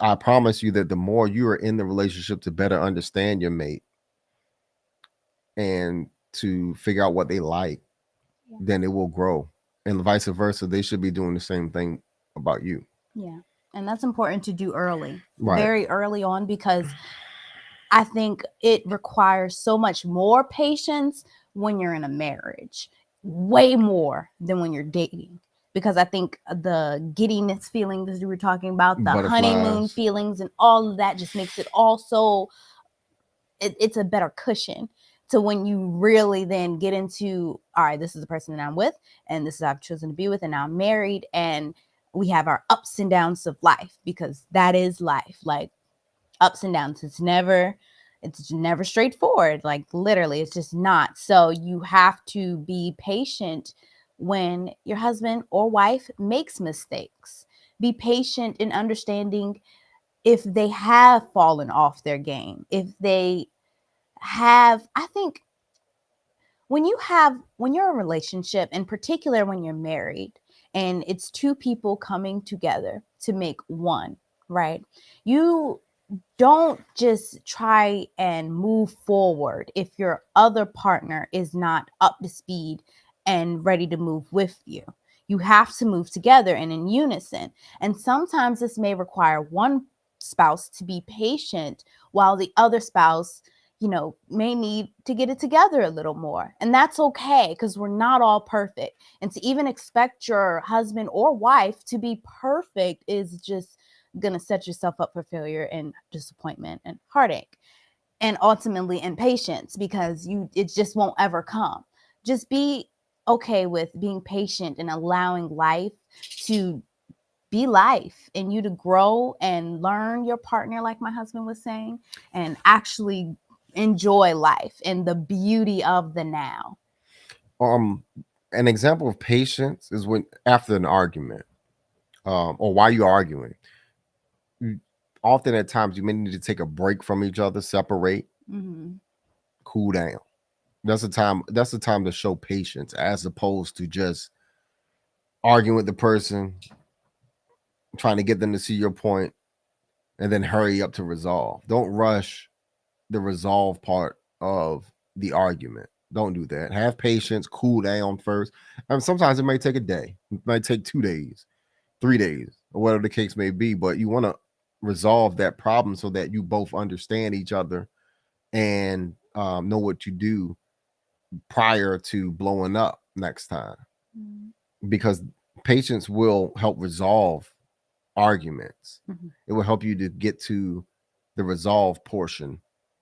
I promise you that the more you are in the relationship to better understand your mate and to figure out what they like, Yeah. then it will grow. And vice versa, they should be doing the same thing about you. Yeah. And that's important to do early, Right. very early on, because I think it requires so much more patience when you're in a marriage, way more than when you're dating. Because I think the giddiness feelings that you were talking about, the honeymoon Butterflies. feelings, and all of that just makes it all so, it's a better cushion to when you really then get into, all right, this is the person that I'm with, and this is I've chosen to be with, and now I'm married, and we have our ups and downs of life, because that is life. Like, ups and downs. It's never straightforward. Like, literally, it's just not. So you have to be patient when your husband or wife makes mistakes. Be patient in understanding if they have fallen off their game. If they have, I think when you're in a relationship, in particular when you're married, and it's two people coming together to make one, right? You don't just try and move forward if your other partner is not up to speed and ready to move with you. You have to move together and in unison. And sometimes this may require one spouse to be patient while the other spouse, may need to get it together a little more. And that's okay, because we're not all perfect. And to even expect your husband or wife to be perfect is just going to set yourself up for failure and disappointment and heartache, and ultimately impatience, because it just won't ever come. Just be okay with being patient and allowing life to be life, and you to grow and learn your partner, like my husband was saying, and actually enjoy life and the beauty of the now. um an example of patience is when after an argument, or while you're arguing, you, often at times you may need to take a break from each other, separate, Mm-hmm. cool down. That's the time to show patience, as opposed to just arguing with the person, trying to get them to see your point, and then hurry up to resolve. Don't rush the resolve part of the argument. Don't do that. Have patience, cool down first. Sometimes it may take a day, it might take 2 days, 3 days, or whatever the case may be, but you want to resolve that problem so that you both understand each other and know what you do prior to blowing up next time. Mm-hmm. Because patience will help resolve arguments. Mm-hmm. It will help you to get to the resolve portion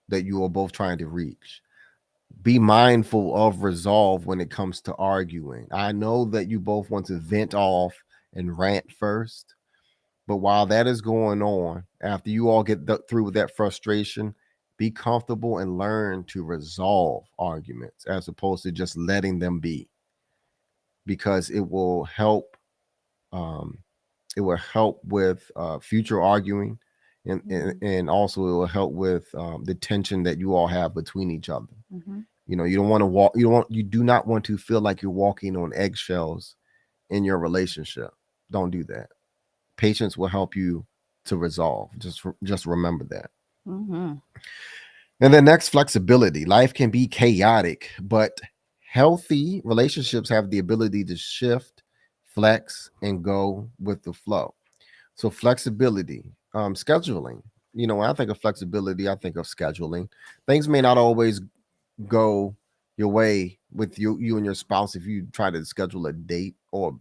that you are both trying to reach. Be mindful of resolve when it comes to arguing. I know that you both want to vent off and rant first, but while that is going on, after you all get through with that frustration, be comfortable and learn to resolve arguments as opposed to just letting them be, because um, it will help with future arguing, and, and Mm-hmm. and also it will help with the tension that you all have between each other. Mm-hmm. You don't want to you do not want to feel like you're walking on eggshells in your relationship. Don't do that. Patience will help you to resolve. Just remember that. Mm-hmm. And then next, flexibility. Life can be chaotic, but healthy relationships have the ability to shift, flex, and go with the flow. So flexibility, scheduling. When I think of flexibility, I think of scheduling. Things may not always go your way with you and your spouse if you try to schedule a date, or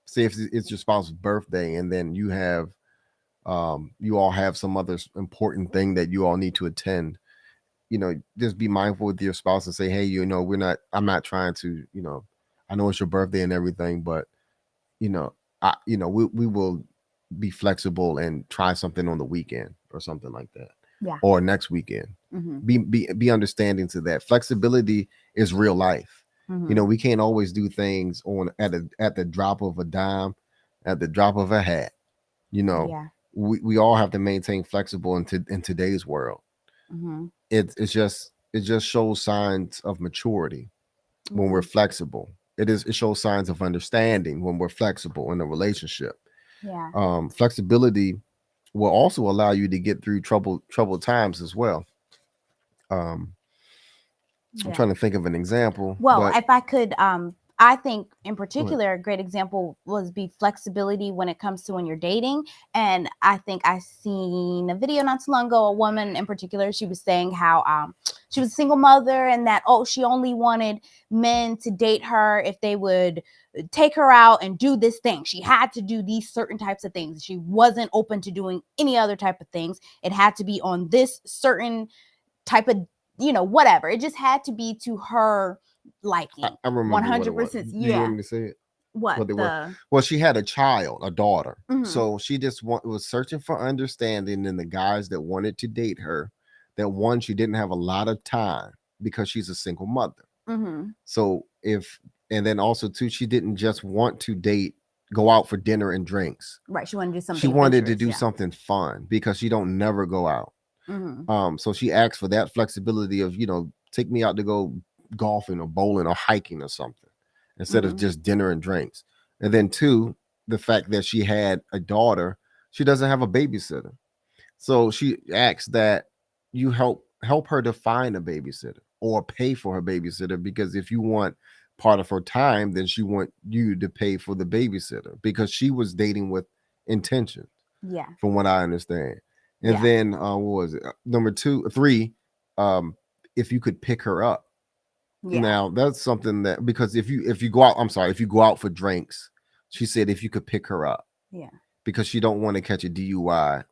say if it's your spouse's birthday and then you all have some other important thing that you all need to attend. Just be mindful with your spouse and say, hey, I'm not trying to, I know it's your birthday and everything, but you know we will be flexible and try something on the weekend or something like that, Yeah. or next weekend. Mm-hmm. Be understanding to that. Flexibility is real life. Mm-hmm. We can't always do things on at the drop of a dime, at the drop of a hat. Yeah. We all have to maintain flexible in today's world. Mm-hmm. It just shows signs of maturity when we're flexible. It shows signs of understanding when we're flexible in a relationship. Yeah. Flexibility will also allow you to get through troubled times as well. I'm Yeah. trying to think of an example, Well, but if I could, I think in go ahead. particular, a great example was be flexibility when it comes to when you're dating. And I think I seen a video not too long ago, a woman in particular, she was saying how she was a single mother and that, she only wanted men to date her if they would take her out and do this thing. She had to do these certain types of things. She wasn't open to doing any other type of things. It had to be on this certain type of, whatever. It just had to be to her liking. I remember what it was. 100%. Do you want Yeah. me to say it? What They were? Well, she had a child, a daughter. Mhm. So she just was searching for understanding in the guys that wanted to date her. That one, she didn't have a lot of time because she's a single mother. Mm-hmm. So and then also too, she didn't just want to go out for dinner and drinks. Right. She wanted to do something. She wanted to do adventurous, something fun because she don't never go out. yeah. Mm-hmm. So she asked for that flexibility of, take me out to go golfing or bowling or hiking or something instead of just dinner and drinks. And then two, the fact that she had a daughter, she doesn't have a babysitter. So she asks that you help her to find a babysitter or pay for her babysitter, because if you want part of her time, then she want you to pay for the babysitter, because she was dating with intention, Yeah. from what I understand. And Yeah. then what was it? Number 3, if you could pick her up. Yeah. Now that's something that, because if you go out, if you go out for drinks, she said if you could pick her up. Yeah. Because she don't want to catch a DUI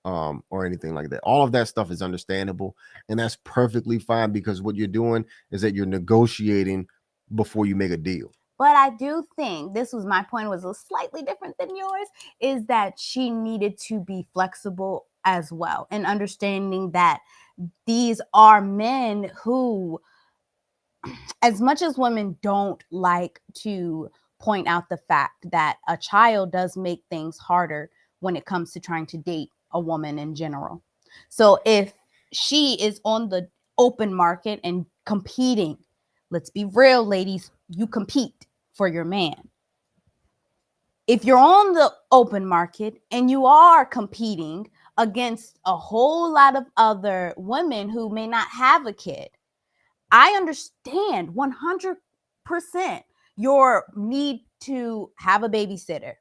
or anything like that. All of that stuff is understandable, and that's perfectly fine, because what you're doing is that you're negotiating before you make a deal. But I do think this was my point, was a slightly different than yours, is that she needed to be flexible as well, and understanding that these are men who, as much as women don't like to point out the fact that a child does make things harder when it comes to trying to date a woman in general. So if she is on the open market and competing, let's be real, ladies, you compete for your man. If you're on the open market and you are competing against a whole lot of other women who may not have a kid, I understand 100% your need to have a babysitter,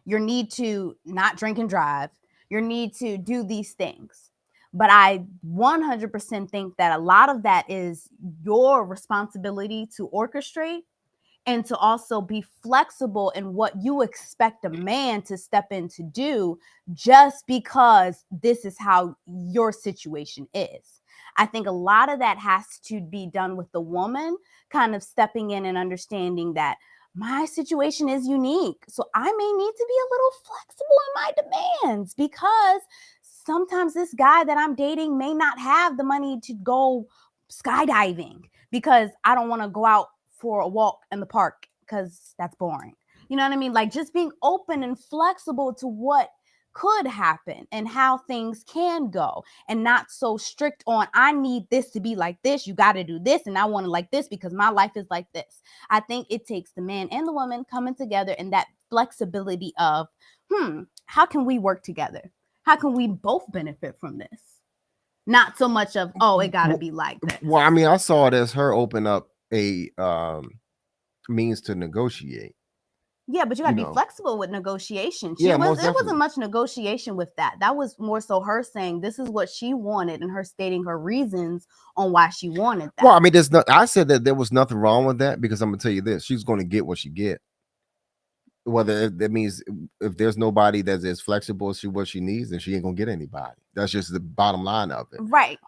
your need to not drink and drive, your need to do these things. But I 100% think that a lot of that is your responsibility to orchestrate and to also be flexible in what you expect a man to step in to do, just because this is how your situation is. I think a lot of that has to be done with the woman kind of stepping in and understanding that my situation is unique. So I may need to be a little flexible in my demands, because sometimes this guy that I'm dating may not have the money to go skydiving, because I don't want to go out for a walk in the park because that's boring. You know what I mean? Like, just being open and flexible to what could happen and how things can go, and not so strict on, I need this to be like this, you got to do this, and I want it like this because my life is like this. I think it takes the man and the woman coming together and that flexibility of, how can we work together? How can we both benefit from this? Not so much of, it got to be like this. Well, I mean, I saw it as her open up a means to negotiate. Yeah, but you got to be flexible with negotiation. Yeah, it wasn't much negotiation with that. That was more so her saying this is what she wanted and her stating her reasons on why she wanted that. Well, I mean, I said that there was nothing wrong with that, because I'm gonna tell you this: she's going to get what she get. Whether that means if there's nobody that's as flexible as what she needs, then she ain't gonna get anybody. That's just the bottom line of it. Right.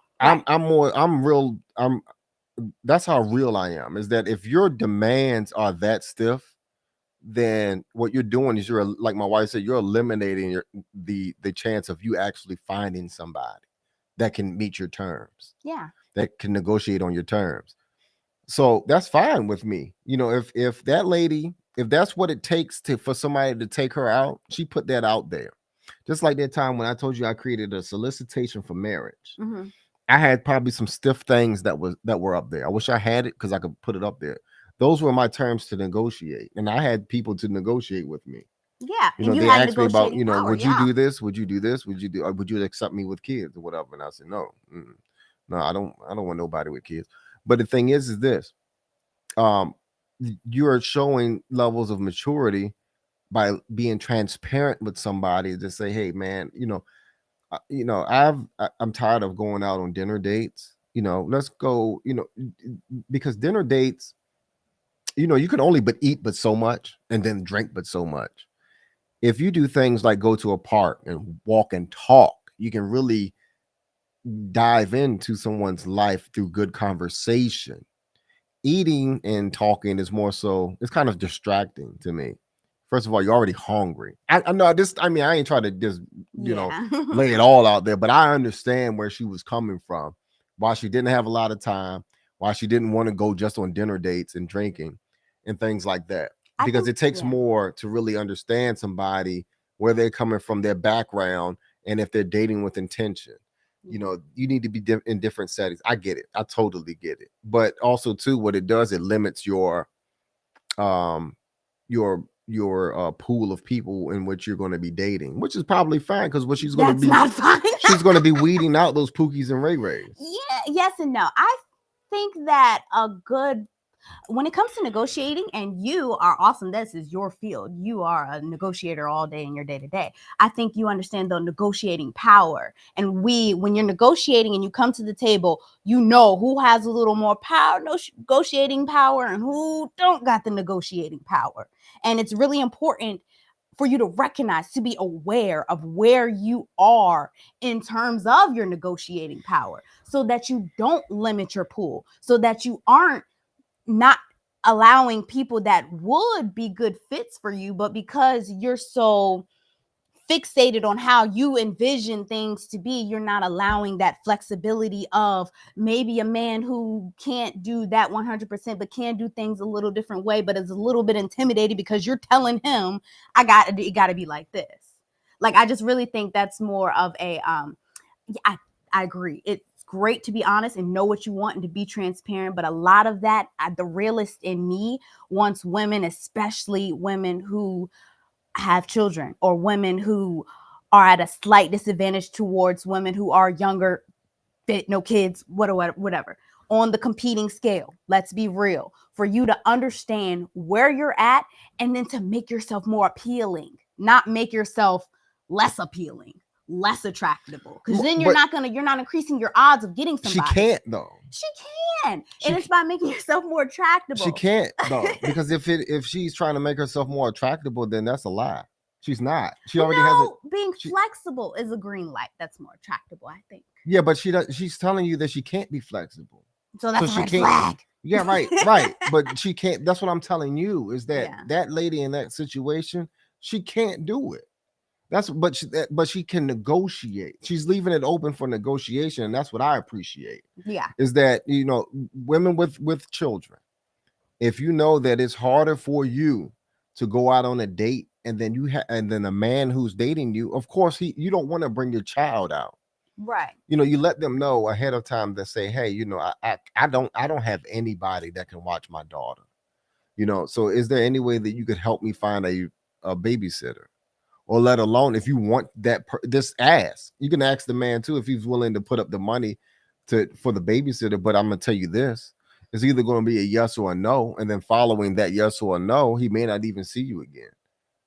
That's how real I am. Is that if your demands are that stiff, then what you're doing is you're, like my wife said, you're eliminating the chance of you actually finding somebody that can meet your terms, Yeah. that can negotiate on your terms. So that's fine with me. If that lady, if that's what it takes for somebody to take her out, she put that out there. Just like that time when I told you I created a solicitation for marriage. Mm-hmm. I had probably some stiff things that were up there. I wish I had it because I could put it up there. Those were my terms to negotiate, and I had people to negotiate with me. Yeah. And you They had asked me about, negotiating power. would you Yeah. do this? Would you do this? Would you do? Or would you accept me with kids or whatever? And I said no, no, I don't. I don't want nobody with kids. But the thing is this: um, you are showing levels of maturity by being transparent with somebody to say, hey, man, I'm tired of going out on dinner dates. Let's go. Because dinner dates, you can only but eat but so much, and then drink but so much. If you do things like go to a park and walk and talk, you can really dive into someone's life through good conversation. Eating and talking is more so, it's kind of distracting to me. First of all, you're already hungry. I know this. I mean, I ain't trying to just, Yeah. lay it all out there, but I understand where she was coming from. Why she didn't have a lot of time, why she didn't want to go just on dinner dates and drinking and things like that. I Because think, it takes yeah. more to really understand somebody, where they're coming from, their background, and if they're dating with intention. You need to be in different settings. I get it. I totally get it. But also too, what it does, it limits um your pool of people in which you're going to be dating, which is probably fine, because what she's going to That's be not fine. she's going to be weeding out those Pookies and Ray Rays. Yeah. Yes and no. I think that when it comes to negotiating, and you are awesome, this is your field, you are a negotiator all day in your day to day. I think you understand the negotiating power. And when you're negotiating and you come to the table, you know who has a little more power, negotiating power, and who don't got the negotiating power. And it's really important for you to recognize, to be aware of where you are in terms of your negotiating power, so that you don't limit your pool, so that you aren't not allowing people that would be good fits for you, but because you're so fixated on how you envision things to be, you're not allowing that flexibility of maybe a man who can't do that 100% but can do things a little different way, but is a little bit intimidated because you're telling him it got to be like this. Like, I just really think that's more of a I agree. It's great to be honest and know what you want and to be transparent. But a lot of that, the realist in me wants women, especially women who have children, or women who are at a slight disadvantage towards women who are younger, fit, no kids, whatever. On the competing scale, let's be real, for you to understand where you're at, and then to make yourself more appealing, not make yourself less appealing, less attractable, because then you're not increasing your odds of getting somebody. She can't though. She can, and it's by making yourself more attractable. She can't though, because if she's trying to make herself more attractable, then that's a lie. She's not. She already has being flexible is a green light. That's more attractable, I think. Yeah, but she's telling you that she can't be flexible. So that's a red flag. Yeah, right. But she can't. That's what I'm telling you, is that that lady in that situation, she can't do it. But she can negotiate. She's leaving it open for negotiation, and that's what I appreciate. Yeah, is that women with children, if you know that it's harder for you to go out on a date, and then and then a man who's dating you, of course you don't want to bring your child out. Right. You let them know ahead of time that say, hey, I don't have anybody that can watch my daughter. So is there any way that you could help me find a babysitter? Or let alone, if you want that, just ask. You can ask the man too if he's willing to put up the money for the babysitter. But I'm gonna tell you this: it's either going to be a yes or a no, and then following that yes or a no, he may not even see you again.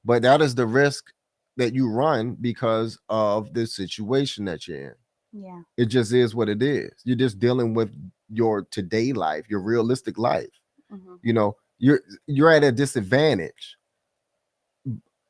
But that is the risk that you run because of the situation that you're in. Yeah, it just is what it is. You're just dealing with your today life, your realistic life. Mm-hmm. You're at a disadvantage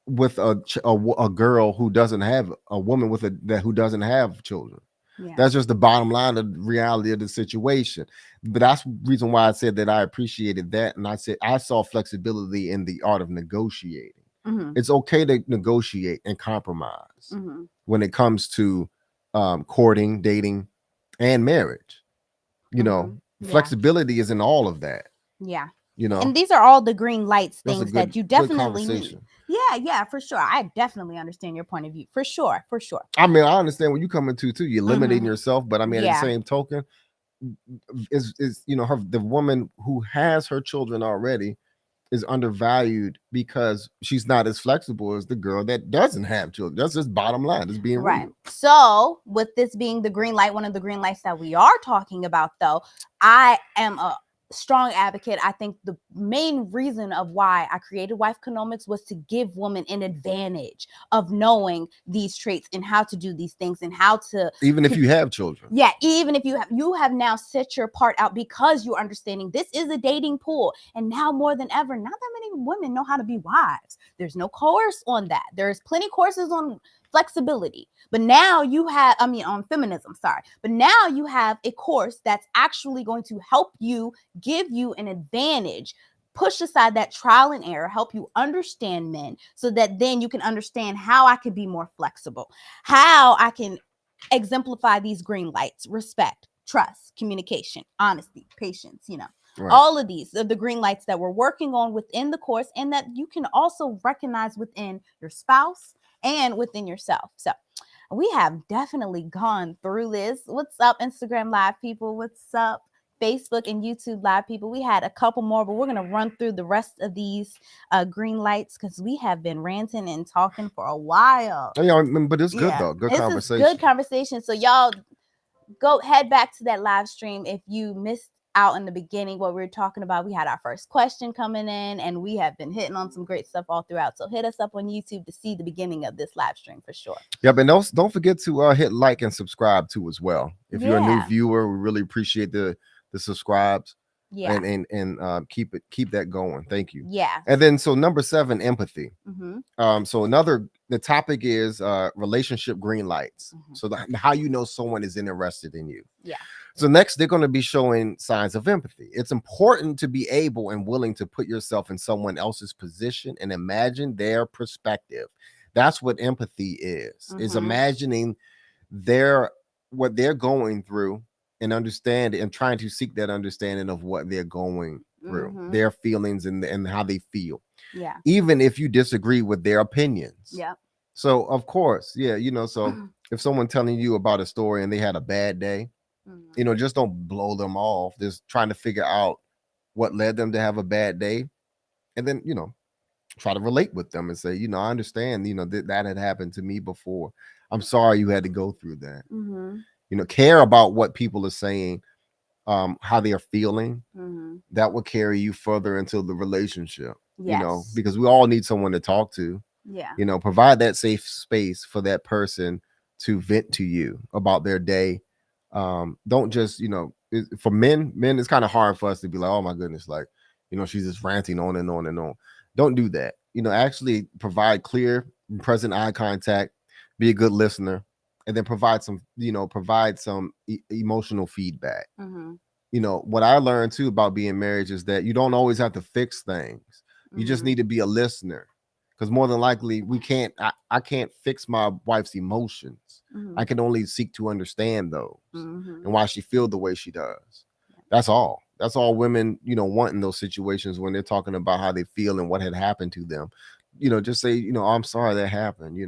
with a girl who doesn't have a woman who doesn't have children. Yeah. That's just the bottom line of the reality of the situation. But that's the reason why I said that I appreciated that. And I said I saw flexibility in the art of negotiating. Mm-hmm. It's okay to negotiate and compromise Mm-hmm. when it comes to courting, dating, and marriage. You know, Mm-hmm. Yeah. flexibility is in all of that. Yeah. You know, And these are all the green lights that's a things that you good definitely need. conversation. Yeah, yeah, for sure. I definitely understand your point of view. For sure. For sure. I mean, I understand when you come into too, you're limiting Mm-hmm. yourself, but I mean, at the Yeah. same token, is you know, the woman who has her children already is undervalued because she's not as flexible as the girl that doesn't have children. That's just bottom line. It's being Right. real. So, with this being the green light, one of the green lights that we are talking about, though, I am a strong advocate. I think the main reason of why I created Wife Economics was to give women an advantage of knowing these traits and how to do these things and how to, Even if you have children. yeah, even if you have now set your part out because you're understanding this is a dating pool. And now more than ever, not that many women know how to be wives. There's no course on that. There's plenty courses on flexibility. But now you have, I mean, on feminism, sorry. But now you have a course that's actually going to help you, give you an advantage, push aside that trial and error, help you understand men so that then you can understand how I can be more flexible, how I can exemplify these green lights: respect, trust, communication, honesty, patience, Right. all of these are the green lights that we're working on within the course and that you can also recognize within your spouse and within yourself. So we have definitely gone through this. What's up, Instagram Live people? What's up, Facebook and YouTube Live people? We had a couple more, but we're going to run through the rest of these green lights because we have been ranting and talking for a while. Yeah, but it's good Yeah, though. Good this is conversation. good conversation. So y'all go head back to that live stream if you missed out in the beginning what we were talking about. We had our first question coming in and we have been hitting on some great stuff all throughout. So hit us up on YouTube to see the beginning of this live stream for sure. Yeah, but don't forget to hit like and subscribe too as well. If you're a new Yeah. viewer, we really appreciate the subscribes. Yeah. And keep that going. Thank you. Yeah. And then so number 7, empathy. Mm-hmm. So the topic is relationship green lights. Mhm. So how you know someone is interested in you. Yeah. So next they're going to be showing signs of empathy. It's important to be able and willing to put yourself in someone else's position and imagine their perspective. That's what empathy is Mhm. imagining what they're going through and understand and trying to seek that understanding of what they're going through, Mhm. their feelings and how they feel, Yeah. even if you disagree with their opinions. Yep. So of course, yeah, so if someone telling you about a story and they had a bad day, Mhm. just don't blow them off. Just trying to figure out what led them to have a bad day, and then try to relate with them and say, I understand, that had happened to me before. I'm sorry you had to go through that. Mhm. Care about what people are saying, how they are feeling. Mhm. That will carry you further into the relationship. Yes. Because we all need someone to talk to. Yeah. Provide that safe space for that person to vent to you about their day. Don't just, for men, it's kind of hard for us to be like, oh my goodness, like, she's just ranting on and on and on. Don't do that. Actually provide clear, present eye contact, be a good listener, and then provide some emotional feedback. Mhm. What I learned too about being married is that you don't always have to fix things. You just Mhm. need to be a listener, because more than likely I can't fix my wife's emotions. Mhm. I can only seek to understand those Mhm. and why she feel the way she does. That's all women want in those situations when they're talking about how they feel and what had happened to them. Just say, I'm sorry that happened.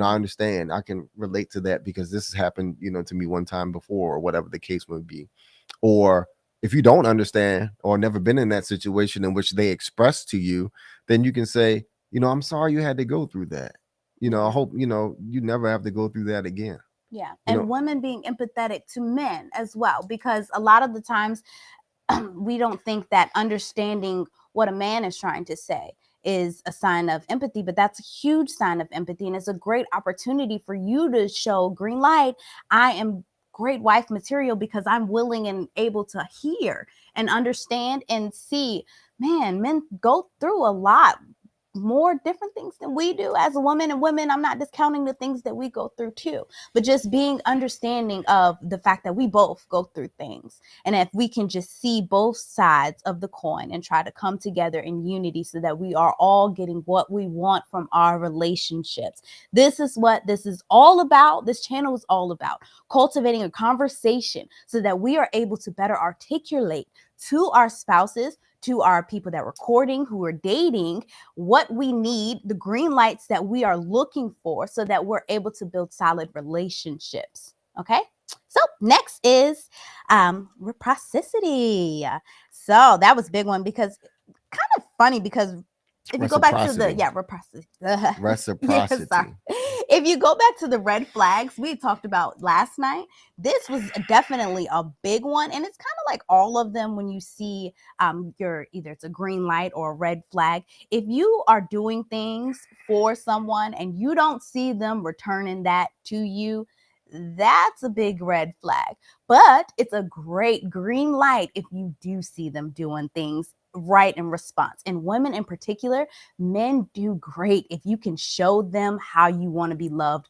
I understand. I can relate to that because this has happened, to me one time before, or whatever the case would be. Or if you don't understand or never been in that situation in which they express to you, then you can say, I'm sorry you had to go through that. I hope, you never have to go through that again. Yeah. And women being empathetic to men as well, because a lot of the times we don't think that understanding what a man is trying to say is a sign of empathy, but that's a huge sign of empathy. And it's a great opportunity for you to show green light. I am great wife material because I'm willing and able to hear and understand and see, man, men go through a lot more different things than we do as a woman, and women, I'm not discounting the things that we go through too, but just being understanding of the fact that we both go through things. And if we can just see both sides of the coin and try to come together in unity so that we are all getting what we want from our relationships. This is what this is all about. This channel is all about cultivating a conversation so that we are able to better articulate to our spouses, to our people that we're courting, who are dating, what we need, the green lights that we are looking for so that we're able to build solid relationships. Okay. So next is reciprocity. So that was a big one because kind of funny because if you go back to the Reciprocity. If you go back to the red flags we talked about last night, this was definitely a big one, and it's kind of like all of them. When you see your either it's a green light or a red flag, if you are doing things for someone and you don't see them returning that to you, that's a big red flag. But it's a great green light if you do see them doing things right in response. And women in particular, men do great if you can show them how you want to be loved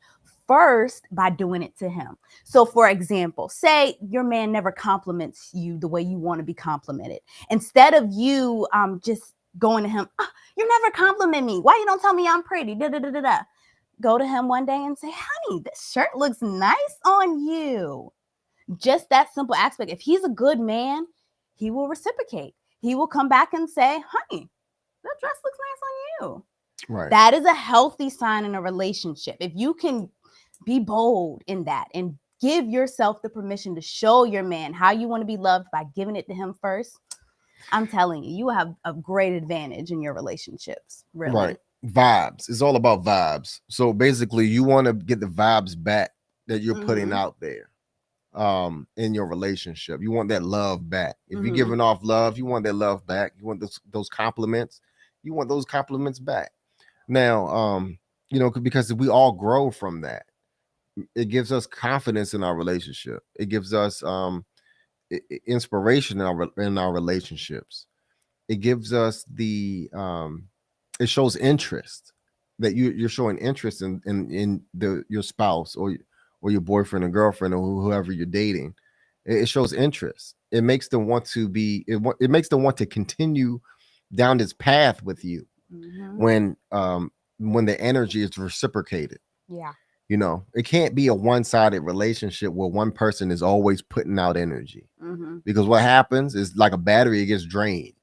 first by doing it to him. So for example, say your man never compliments you the way you want to be complimented. Instead of you just going to him, oh, you never compliment me, why you don't tell me I'm pretty, da, da, da, da, da. Go to him one day and say, honey, this shirt looks nice on you. Just that simple aspect. If he's a good man, he will reciprocate. He will come back and say, honey, that dress looks nice on you. Right. That is a healthy sign in a relationship. If you can be bold in that and give yourself the permission to show your man how you want to be loved by giving it to him first, I'm telling you, you have a great advantage in your relationships. Really. Right. Vibes. It's all about vibes. So basically, you want to get the vibes back that you're putting out there in your relationship. You want that love back. If you're giving off love, you want that love back. You want those compliments. You want those compliments back. Now, because we all grow from that. It gives us confidence in our relationship. It gives us inspiration in our relationships. It gives us it shows interest, that you're showing interest in your spouse or your boyfriend or girlfriend or whoever you're dating. It shows interest. It makes them want to it makes them want to continue down this path with you when the energy is reciprocated. Yeah. It can't be a one-sided relationship where one person is always putting out energy, because what happens is, like a battery, it gets drained.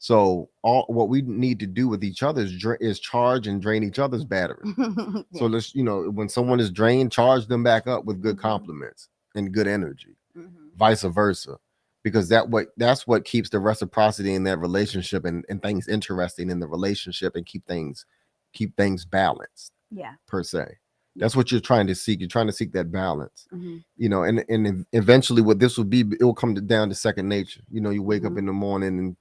So what we need to do with each other is charge and drain each other's battery. Yeah. So let's, when someone is drained, charge them back up with good compliments and good energy, vice versa, because that's what keeps the reciprocity in that relationship and things interesting in the relationship and keep things balanced. Yeah. Per se. That's what you're trying to seek. You're trying to seek that balance, and eventually what this will be, it will come down to second nature. You wake up in the morning and,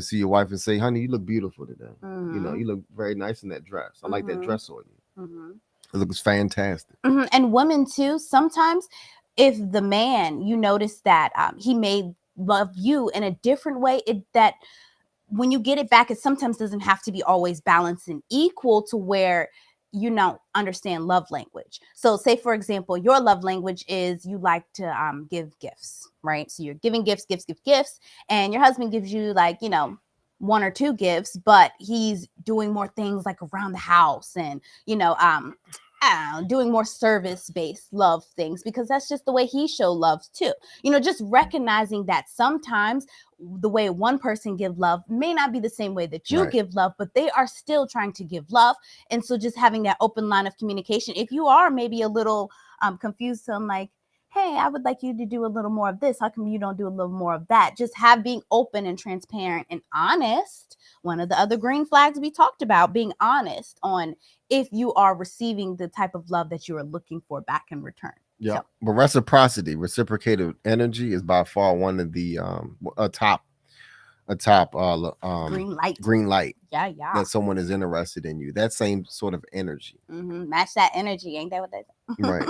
see your wife and say, honey, you look beautiful today. You look very nice in that dress. I like that dress on you. It looks fantastic. And women too, sometimes if the man, you notice that he may love you in a different way, that when you get it back, it sometimes doesn't have to be always balanced and equal to where you don't understand love language. So say, for example, your love language is you like to give gifts, right? So you're giving gifts, and your husband gives you like, one or two gifts, but he's doing more things like around the house and, doing more service-based love things, because that's just the way he show love too. Just recognizing that sometimes the way one person give love may not be the same way that you give love, but they are still trying to give love. And so just having that open line of communication. If you are maybe a little confused, so I'm like, hey, I would like you to do a little more of this. How come you don't do a little more of that? Just being open and transparent and honest. One of the other green flags we talked about, being honest on if you are receiving the type of love that you are looking for back in return. Yeah. So. But reciprocated energy is by far one of the a top green light. Yeah. That someone is interested in you. That same sort of energy. Match that energy. Ain't that what they say? Right.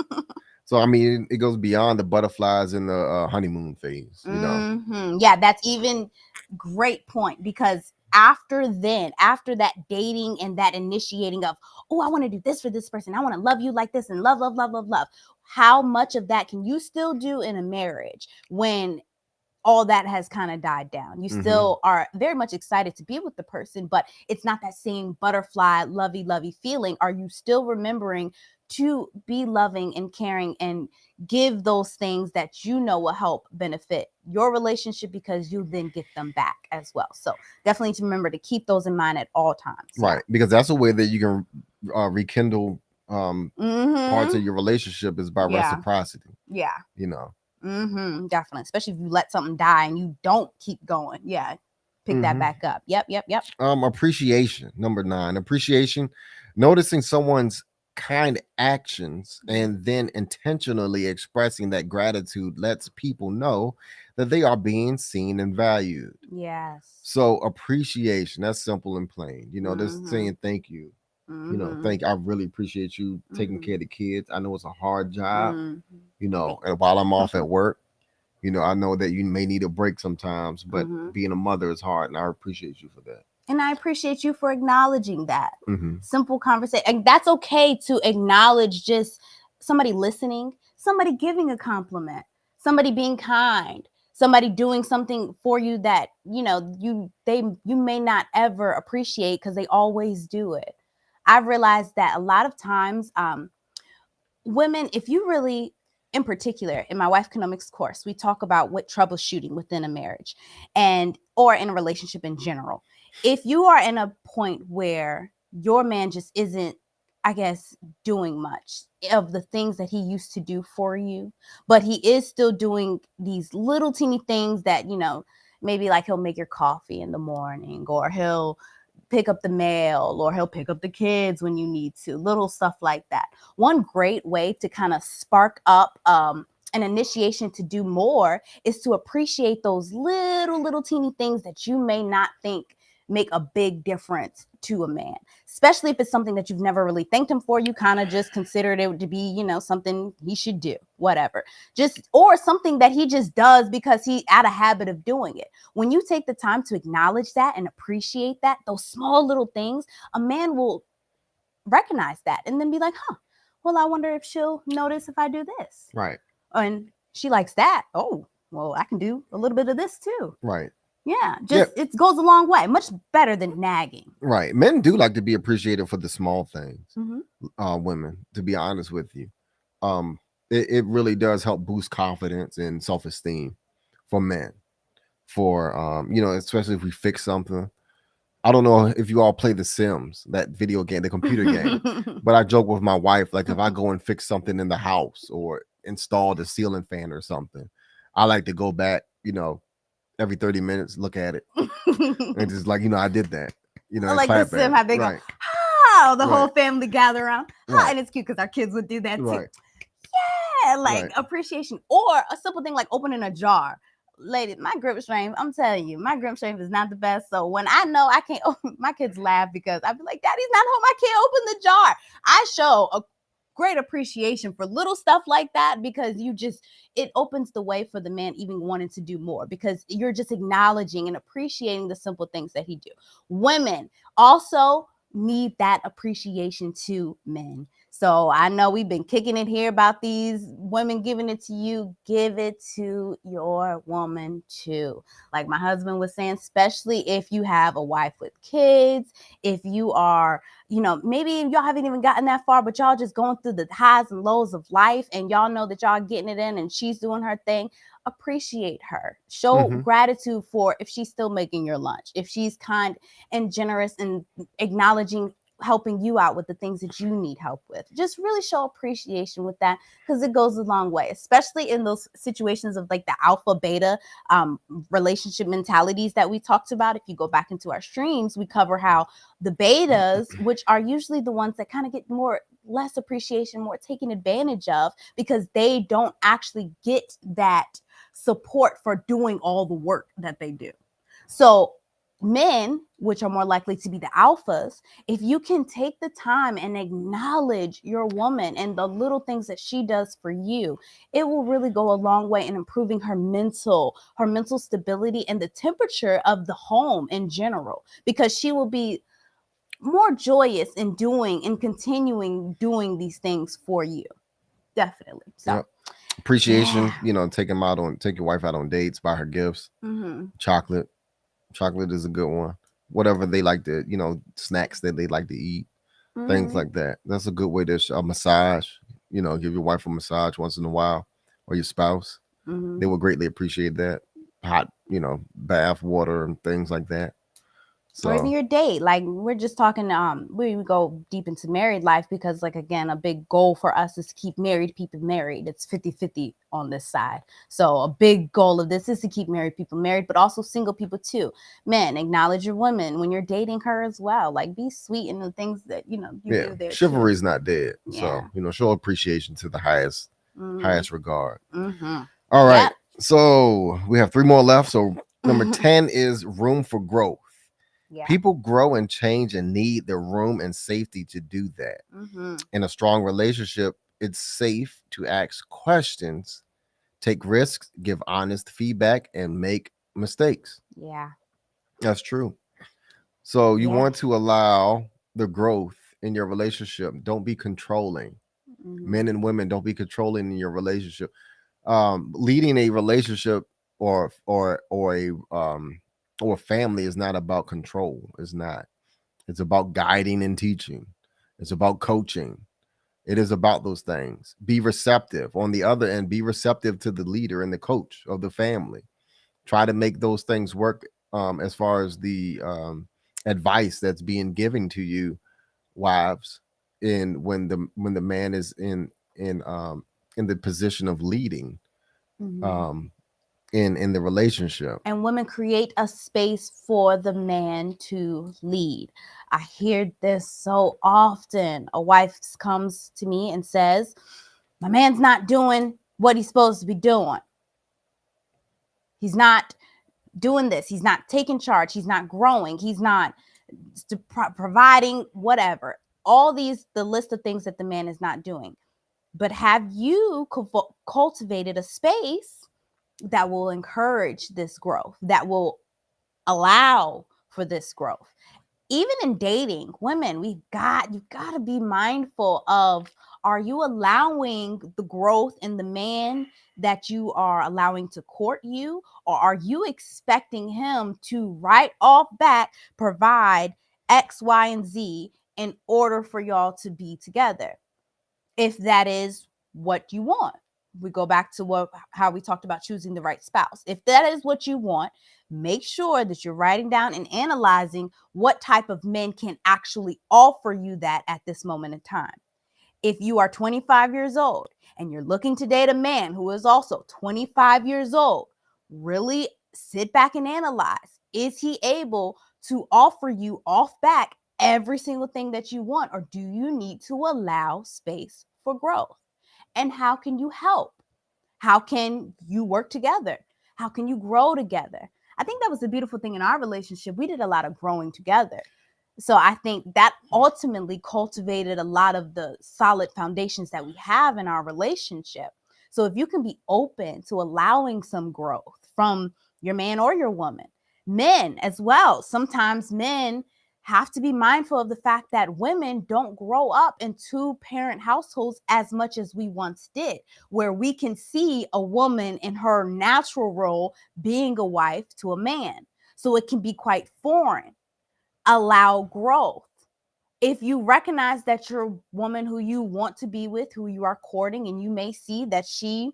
So, I mean, it goes beyond the butterflies in the honeymoon phase, Yeah, that's even great point, because after that dating and that initiating of, oh, I want to do this for this person, I want to love you like this, and love, love, love, love, love, how much of that can you still do in a marriage when all that has kind of died down? You still are very much excited to be with the person, but it's not that same butterfly, lovey feeling. Are you still remembering to be loving and caring and give those things that you know will help benefit your relationship, because you then get them back as well? So definitely to remember to keep those in mind at all times. Right. Because that's a way that you can rekindle parts of your relationship, is by reciprocity. Yeah. You know. Definitely. Especially if you let something die and you don't keep going. Yeah. Pick that back up. Yep. Appreciation. Number 9. Appreciation. Noticing someone's kind actions and then intentionally expressing that gratitude lets people know that they are being seen and valued. Yes. So appreciation, that's simple and plain. You know, just saying thank you. You know, I really appreciate you taking care of the kids. I know it's a hard job, you know, and while I'm off at work, you know, I know that you may need a break sometimes, but being a mother is hard, and I appreciate you for that. And I appreciate you for acknowledging that. Simple conversation. And that's okay to acknowledge just somebody listening, somebody giving a compliment, somebody being kind, somebody doing something for you that, you know, you may not ever appreciate because they always do it. I've realized that a lot of times, women, if you really, in particular, in my wife economics course, we talk about what troubleshooting within a marriage or in a relationship in general. If you are in a point where your man just isn't, I guess, doing much of the things that he used to do for you, but he is still doing these little teeny things that, you know, maybe like he'll make your coffee in the morning, or he'll pick up the mail, or he'll pick up the kids when you need to, little stuff like that. One great way to kind of spark up an initiation to do more is to appreciate those little teeny things that you may not think make a big difference to a man, especially if it's something that you've never really thanked him for. You kind of just considered it to be, you know, something he should do, whatever, just, or something that he just does because he's out of habit of doing it. When you take the time to acknowledge that and appreciate that, those small little things, a man will recognize that and then be like, well, I wonder if she'll notice if I do this. Right. And she likes that. Oh, well, I can do a little bit of this too. Right. Yeah, it goes a long way. Much better than nagging. Right. Men do like to be appreciated for the small things. Women, to be honest with you, it really does help boost confidence and self-esteem for men. For you know, especially if we fix something. I don't know if you all play The Sims, that video game, the computer game, but I joke with my wife, like if I go and fix something in the house or install the ceiling fan or something, I like to go back, you know, every 30 minutes, look at it, and just like, you know, I did that. You know, like The Sim, how they go, the whole family gather around. And it's cute because our kids would do that too. Yeah, like appreciation. Or a simple thing like opening a jar. Ladies, my grip strength, I'm telling you, my grip strength is not the best. So when I know I can't open, my kids laugh because I'd be like, Daddy's not home, I can't open the jar. I show a great appreciation for little stuff like that, because it opens the way for the man even wanting to do more, because you're just acknowledging and appreciating the simple things that he do. Women also need that appreciation to men. So I know we've been kicking it here about these women giving it to you. Give it to your woman too. Like my husband was saying, especially if you have a wife with kids, if you are, you know, maybe y'all haven't even gotten that far, but y'all just going through the highs and lows of life, and y'all know that y'all getting it in and she's doing her thing. Appreciate her. Show gratitude for if she's still making your lunch, if she's kind and generous and acknowledging helping you out with the things that you need help with. Just really show appreciation with that, because it goes a long way, especially in those situations of like the alpha beta relationship mentalities that we talked about. If you go back into our streams, we cover how the betas, which are usually the ones that kind of get less appreciation, more taken advantage of, because they don't actually get that support for doing all the work that they do. So men, which are more likely to be the alphas, if you can take the time and acknowledge your woman and the little things that she does for you, it will really go a long way in improving her mental stability and the temperature of the home in general, because she will be more joyous in doing and continuing doing these things for you. Definitely. So Yep. Appreciation, yeah. take your wife out on dates, buy her gifts, Mm-hmm. chocolate. Chocolate is a good one. Whatever they like to, snacks that they like to eat, things Mm-hmm. like that. That's a good way to a massage. Give your wife a massage once in a while, or your spouse. Mm-hmm. They will greatly appreciate that. Hot, bath water and things like that. Or even So your date. Like, we're just talking, we go deep into married life because, like, again, a big goal for us is to keep married people married. It's 50-50 on this side. So a big goal of this is to keep married people married, but also single people too. Men, acknowledge your woman when you're dating her as well. Like, be sweet in the things that you yeah, do there chivalry too. is not dead. Yeah. So show appreciation to the highest Mm-hmm. highest regard. Mm-hmm. All right. Yep. So we have 3 more left. So number 10 is room for growth. Yeah. People grow and change and need the room and safety to do that. Mm-hmm. In a strong relationship, it's safe to ask questions, take risks, give honest feedback, and make mistakes. Yeah. That's true. So you Yeah. want to allow the growth in your relationship. Don't be controlling. Mm-hmm. Men and women, don't be controlling in your relationship. Leading a relationship or a family is not about control. It's not. It's about guiding and teaching. It's about coaching. It is about those things. Be receptive. On the other end, be receptive to the leader and the coach of the family. Try to make those things work, as far as the advice that's being given to you, wives, in when the man is in the position of leading, Mm-hmm. um, in the relationship. And women create a space for the man to lead. I hear this so often. A wife comes to me and says, my man's not doing what he's supposed to be doing. He's not doing this. He's not taking charge. He's not growing. He's not providing whatever. All these, the list of things that the man is not doing. But have you cultivated a space that will encourage this growth, that will allow for this growth? Even in dating, women, you've got to be mindful of, are you allowing the growth in the man that you are allowing to court you, or are you expecting him to right off back provide X, Y, and Z in order for y'all to be together? If that is what you want, we go back to how we talked about choosing the right spouse. If that is what you want, make sure that you're writing down and analyzing what type of men can actually offer you that at this moment in time. If you are 25 years old and you're looking to date a man who is also 25 years old, really sit back and analyze. Is he able to offer you off back every single thing that you want, or do you need to allow space for growth? And how can you help? How can you work together? How can you grow together? I think that was the beautiful thing in our relationship. We did a lot of growing together. So I think that ultimately cultivated a lot of the solid foundations that we have in our relationship. So if you can be open to allowing some growth from your man or your woman, men as well. Sometimes men have to be mindful of the fact that women don't grow up in two-parent households as much as we once did, where we can see a woman in her natural role being a wife to a man. So it can be quite foreign. Allow growth. If you recognize that your woman who you want to be with, who you are courting, and you may see that she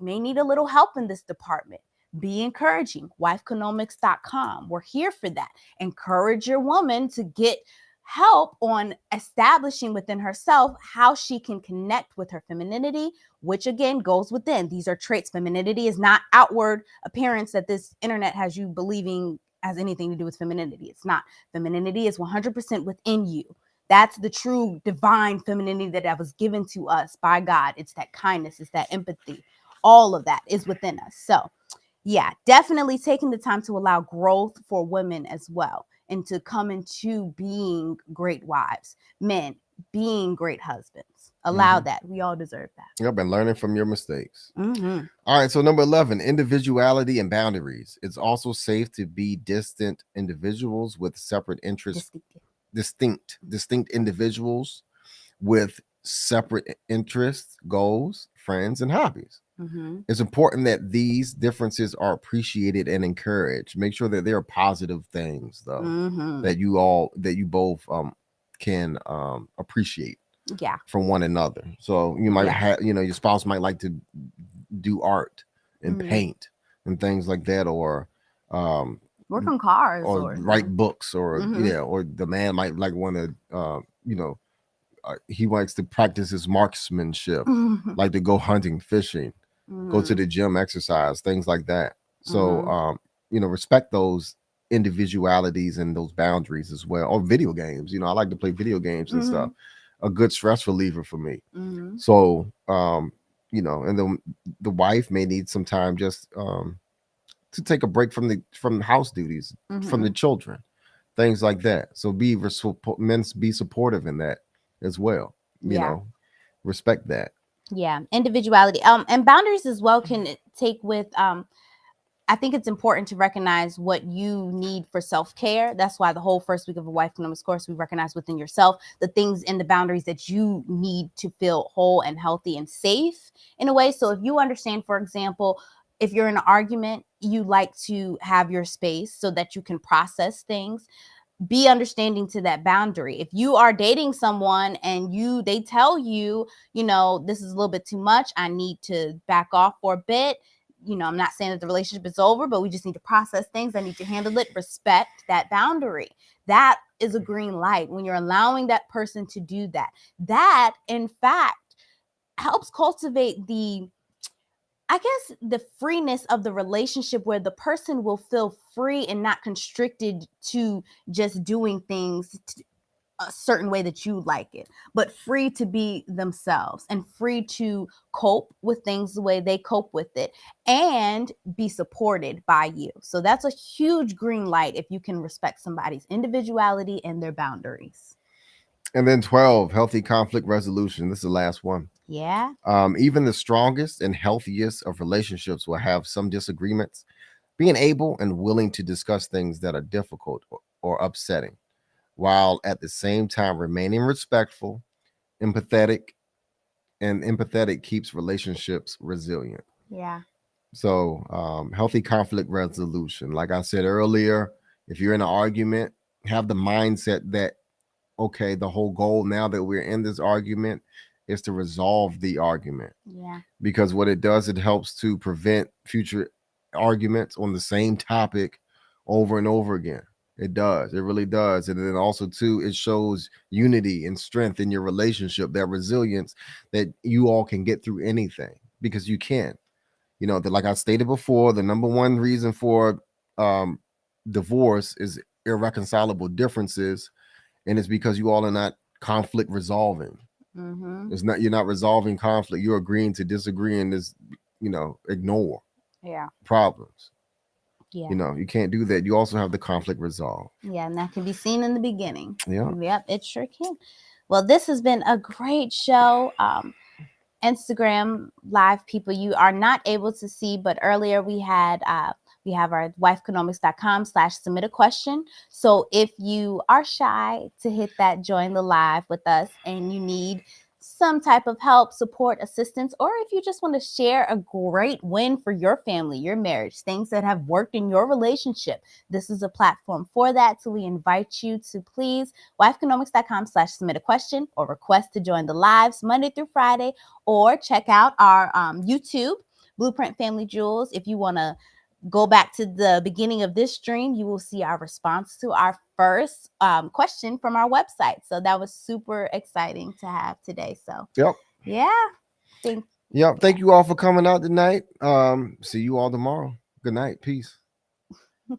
may need a little help in this department, be encouraging. Wifeconomics.com. We're here for that. Encourage your woman to get help on establishing within herself how she can connect with her femininity, which again goes within. These are traits. Femininity is not outward appearance that this internet has you believing has anything to do with femininity. It's not. Femininity is 100% within you. That's the true divine femininity that was given to us by God. It's that kindness, it's that empathy. All of that is within us. So Yeah, definitely taking the time to allow growth for women as well, and to come into being great wives, men being great husbands. Allow that. We all deserve that. Yep, and learning from your mistakes. Mm-hmm. All right, so number 11, individuality and boundaries. It's also safe to be distant individuals with separate interests, distinct individuals with separate interests, goals, friends, and hobbies. Mm-hmm. It's important that these differences are appreciated and encouraged. Make sure that they're positive things, though, Mm-hmm. that you both can appreciate Yeah. from one another. So you might Yeah. have, your spouse might like to do art and Mhm. paint and things like that, or Work on cars or or write books, or Mhm. or the man might like want to he likes to practice his marksmanship, like to go hunting, fishing, go to the gym, exercise, things like that. So respect those individualities and those boundaries as well. Or video games, I like to play video games and stuff. A good stress reliever for me. Mhm. So and the wife may need some time just to take a break from the house duties, from the Mhm. children, things like that. So men be supportive in that as well. Yeah. Respect that. Yeah. Individuality. And boundaries as well can take with I think it's important to recognize what you need for self-care. That's why the whole first week of a Wife Economics course, we recognize within yourself the things and the boundaries that you need to feel whole and healthy and safe in a way. So if you understand, for example, if you're in an argument, you like to have your space so that you can process things. Be understanding to that boundary. If you are dating someone and they tell you, this is a little bit too much, I need to back off for a bit. I'm not saying that the relationship is over, but we just need to process things. I need to handle it. Respect that boundary. That is a green light when you're allowing that person to do that. That, in fact, helps cultivate the freeness of the relationship, where the person will feel free and not constricted to just doing things a certain way that you like it, but free to be themselves and free to cope with things the way they cope with it and be supported by you. So that's a huge green light if you can respect somebody's individuality and their boundaries. And then 12, healthy conflict resolution. This is the last one. Yeah. Even the strongest and healthiest of relationships will have some disagreements. Being able and willing to discuss things that are difficult or upsetting, while at the same time remaining respectful, empathetic, and empathetic keeps relationships resilient. Yeah. So, healthy conflict resolution. Like I said earlier, if you're in an argument, have the mindset that, okay, the whole goal now that we're in this argument is to resolve the argument. Yeah. Because what it does, it helps to prevent future arguments on the same topic over and over again. It does. It really does. And then also too, it shows unity and strength in your relationship, that resilience that you all can get through anything, because you can. Like I stated before, the number one reason for um, divorce is irreconcilable differences, and it's because you all are not conflict resolving. Mm-hmm. You're not resolving conflict. You're agreeing to disagree and just ignore Yeah. problems. Yeah. You can't do that. You also have the conflict resolve. Yeah, and that can be seen in the beginning. Yeah. Yep, it sure can. Well, this has been a great show. Instagram live people you are not able to see, but earlier we have our wifeconomics.com/submit a question. So if you are shy to hit that join the live with us and you need some type of help, support, assistance, or if you just want to share a great win for your family, your marriage, things that have worked in your relationship, this is a platform for that. So we invite you to please wifeconomics.com/submit a question or request to join the lives Monday through Friday, or check out our YouTube, Blueprint Family Jewels. If you want to go back to the beginning of this stream, you will see our response to our first question from our website. So that was super exciting to have today. So Yep. Yeah. Thank you all for coming out tonight. See you all tomorrow. Good night. Peace. All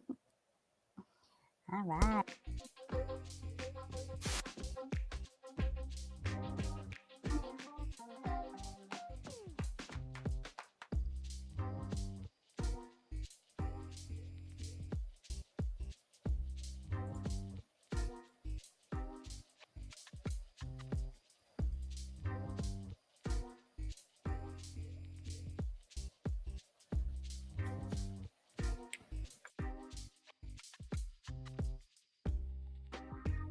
right.